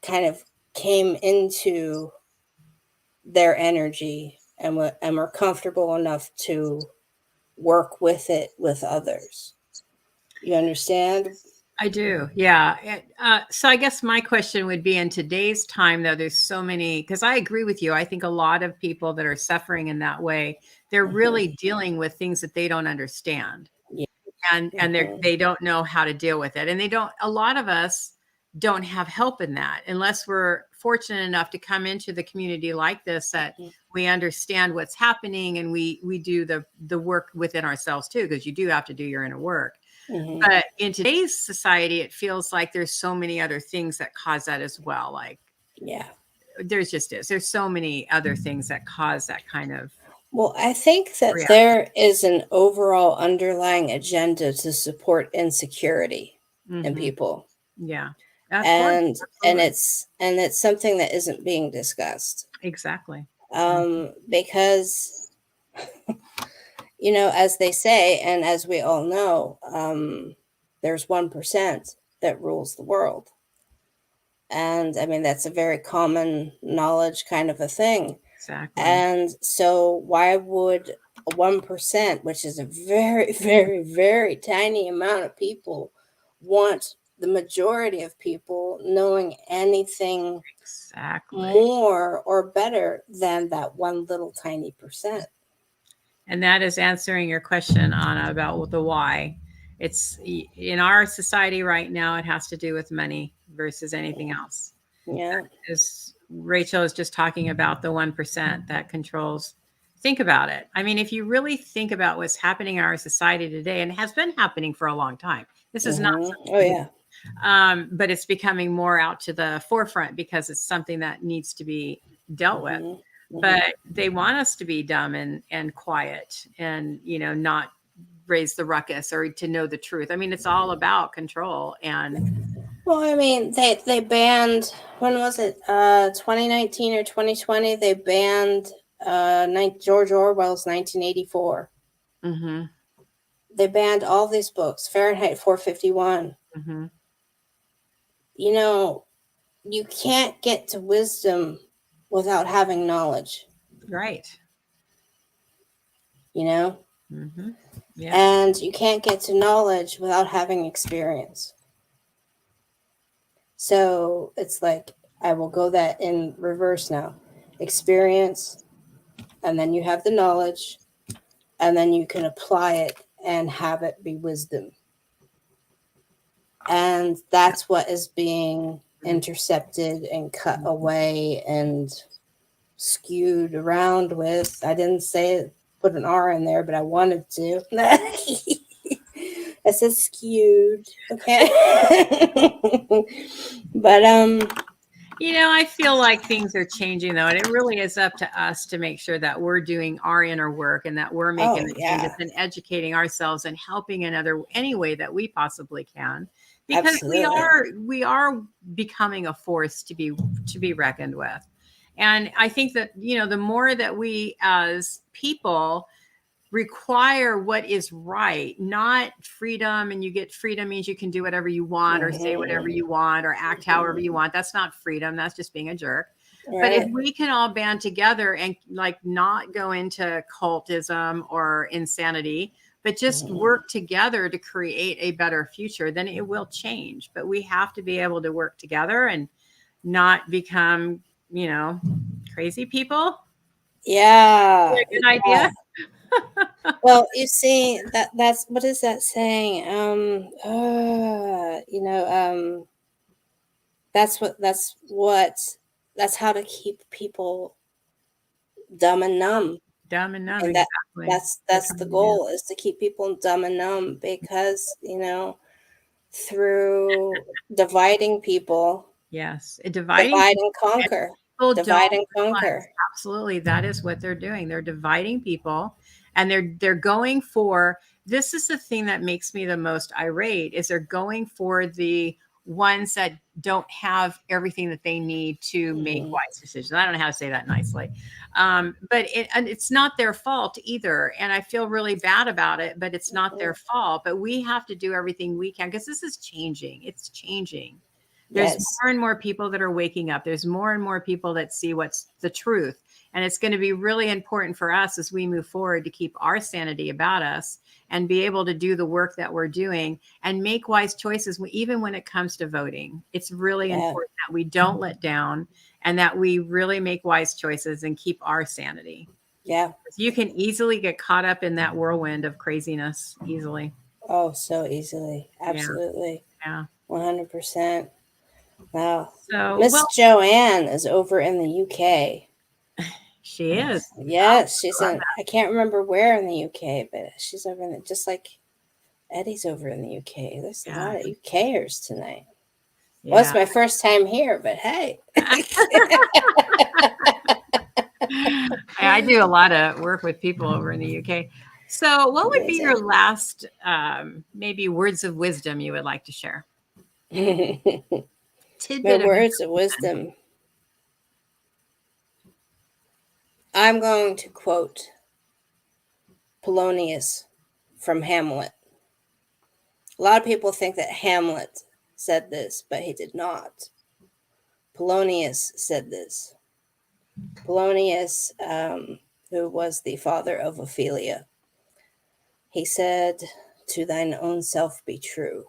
kind of came into their energy and were comfortable enough to work with it with others. You understand? I do. Yeah. So I guess my question would be, in today's time, though, there's so many, because I agree with you. I think a lot of people that are suffering in that way, they're really dealing with things that they don't understand. Yeah. And they don't know how to deal with it. And a lot of us don't have help in that unless we're fortunate enough to come into the community like this, that we understand what's happening, and we do the work within ourselves too, because you do have to do your inner work. But in today's society, it feels like there's so many other things that cause that as well. Like, there's so many other things that cause that kind of. Well, I think that there is an overall underlying agenda to support insecurity in people. Yeah. And it's something that isn't being discussed. Exactly. Because you know, as they say, and as we all know, there's 1% that rules the world. And I mean, that's a very common knowledge kind of a thing. Exactly. And so why would 1%, which is a very, very, very tiny amount of people, want the majority of people knowing anything more or better than that one little tiny percent? And that is answering your question, Anna, about the why. It's in our society right now, it has to do with money versus anything else. Yeah. As Rachel is just talking about the 1% that controls. Think about it. I mean, if you really think about what's happening in our society today, and has been happening for a long time, this is not something, but it's becoming more out to the forefront because it's something that needs to be dealt with. But they want us to be dumb and quiet and, you know, not raise the ruckus or to know the truth. I mean, it's all about control. And well, I mean, they banned, when was it? 2019 or 2020, they banned George Orwell's 1984. They banned all these books, Fahrenheit 451. You know, you can't get to wisdom without having knowledge. Right. You know? Yeah. And you can't get to knowledge without having experience. So it's like, I will go that in reverse now. Experience, and then you have the knowledge, and then you can apply it and have it be wisdom. And that's what is being intercepted and cut away and skewed around with. I didn't say it, put an R in there, but I wanted to. I said skewed. Okay. But I feel like things are changing though, and it really is up to us to make sure that we're doing our inner work and that we're making Oh, the changes yeah. and educating ourselves and helping in any way that we possibly can, because Absolutely. we are becoming a force to be reckoned with. And I think that, the more that we as people require what is right, not freedom. And you get freedom means you can do whatever you want or say whatever Mhm. you want or act however you want. That's not freedom. That's just being a jerk. But if Right. we can all band together and like not go into cultism or insanity, but just Mhm. work together to create a better future, then it will change. But we have to be able to work together and not become, crazy people. Yeah. Is that a good Yeah. idea? Well, you see that's what is that saying? That's how to keep people dumb and numb. Dumb and numb, And exactly. They're that's the trying to do. goal, is to keep people dumb and numb, because, through dividing people, Yes, dividing divide people, and and conquer, people divide don't and realize conquer. absolutely that is what they're doing. They're dividing people, and they're going for, this is the thing that makes me the most irate, is they're going for the ones that don't have everything that they need to make Mhm. wise decisions. I don't know how to say that nicely. And it's not their fault either. And I feel really bad about it, but it's not their Mhm. fault. But we have to do everything we can because this is changing. It's changing. There's Yes. more and more people that are waking up. There's more and more people that see what's the truth. And it's going to be really important for us as we move forward to keep our sanity about us and be able to do the work that we're doing and make wise choices, even when it comes to voting. It's really Yeah. important that we don't let down and that we really make wise choices and keep our sanity. Yeah. You can easily get caught up in that whirlwind of craziness easily. Oh, so easily. Yeah. Absolutely. Yeah. 100%. Wow. So, Miss well, Joanne is over in the UK. she is. Oh, Yes, she's in, I can't remember where in the UK, but she's over in the, just like Eddie's over in the UK. There's a yeah. lot of UKers tonight. Well, it's Yeah. my first time here, but hey. I do a lot of work with people over in the UK. So, what would be your Amazing. last, maybe words of wisdom you would like to share? My Tidbit of words of information. wisdom. I'm going to quote Polonius from Hamlet. A lot of people think that Hamlet said this, but he did not. Polonius said this. Polonius, who was the father of Ophelia, he said, "To thine own self be true."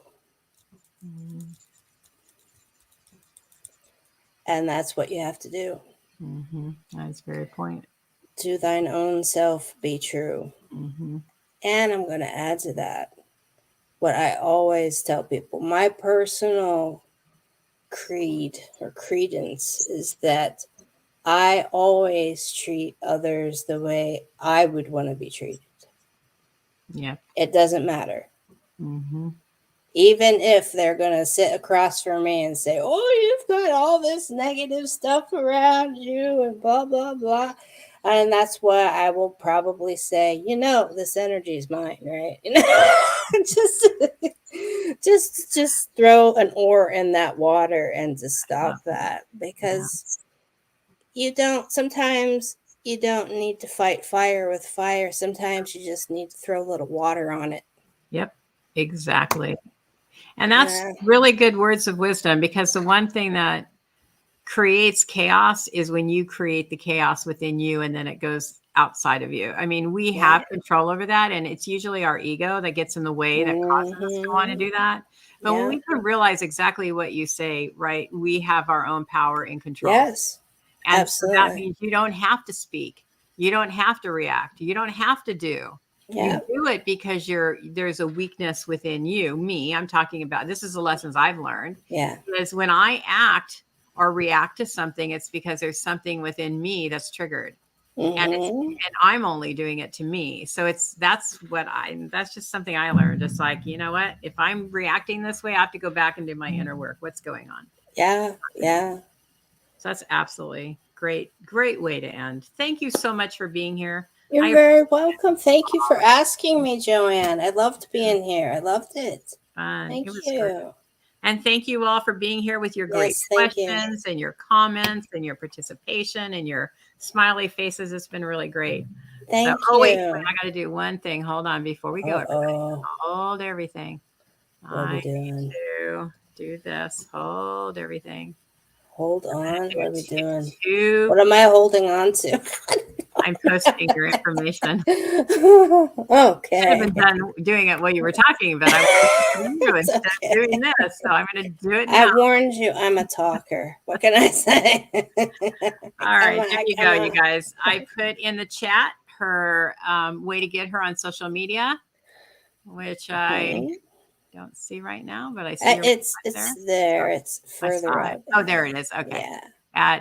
And that's what you have to do. Mm-hmm. That's a very point. To thine own self be true. Mm-hmm. And I'm going to add to that what I always tell people. My personal creed or credence is that I always treat others the way I would want to be treated. Yeah. It doesn't matter. Mm-hmm. Even if they're going to sit across from me and say, "Oh, you've got all this negative stuff around you," and blah, blah, blah. And that's what I will probably say, this energy is mine, right? just, just throw an oar in that water and to stop that, Yeah. because sometimes you don't need to fight fire with fire. Sometimes you just need to throw a little water on it. Yep. Exactly. And that's Yeah. really good words of wisdom because the one thing that creates chaos is when you create the chaos within you and then it goes outside of you. I mean, we Yeah. have control over that, and it's usually our ego that gets in the way that causes us to want to Hmm. do that. But when Yeah. we can realize exactly what you say, right, we have our own power and control. Yes. And so that Absolutely. means you don't have to speak. You don't have to react. You don't have to do. You Yeah. do it because there's a weakness within you. Me, I'm talking about, this is the lessons I've learned, Yeah. is when I act or react to something, it's because there's something within me that's triggered. Hmm. And I'm only doing it to me. So that's just something I learned. It's like, you know what? If I'm reacting this way, I have to go back and do my inner work. What's going on? Yeah. Yeah. So that's absolutely great. Great way to end. Thank you so much for being here. You're very welcome. Thank you for asking me, Joanne. I loved being here. I loved it. Thank It was you. great. And thank you all for being here with your great Yes, thank you. questions and your comments and your participation and your smiley faces. It's been really great. Thank So, oh, wait, you. I got to do one thing. Hold on before we go, everybody. Hold everything. What are we I doing? need to do this. Hold everything. Hold on. What are we doing? Two. What am I holding on to? I'm posting your information. Okay. I haven't been done doing it while you were talking, but I was you instead of doing this. So I'm going to do it now. I warned you, I'm a talker. What can I say? All right, there you go, you guys. I put in the chat her way to get her on social media, which I don't see right now, but I see it's there. It's further up. Oh, there it is. Okay. Yeah.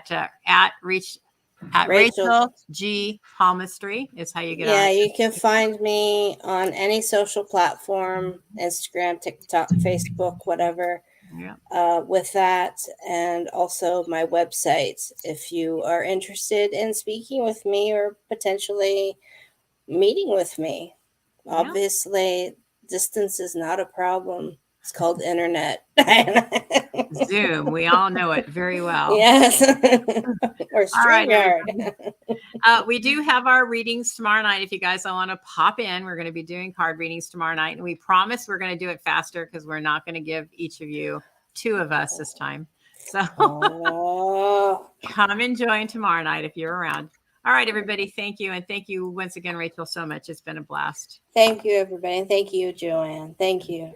At Rachel G. Palmistry is how you get on. Yeah, you can find me on any social platform, Instagram, TikTok, Facebook, whatever. Yeah. With that, and also my website, if you are interested in speaking with me or potentially meeting with me. Yeah. Obviously, distance is not a problem. It's called internet. Zoom. We all know it very well. Yes. Or StreamYard. We do have our readings tomorrow night. If you guys don't want to pop in, we're going to be doing card readings tomorrow night. And we promise we're going to do it faster because we're not going to give each of you 2 of us this time. So come and join tomorrow night if you're around. All right, everybody. Thank you. And thank you once again, Rachel, so much. It's been a blast. Thank you, everybody. Thank you, Joanne. Thank you.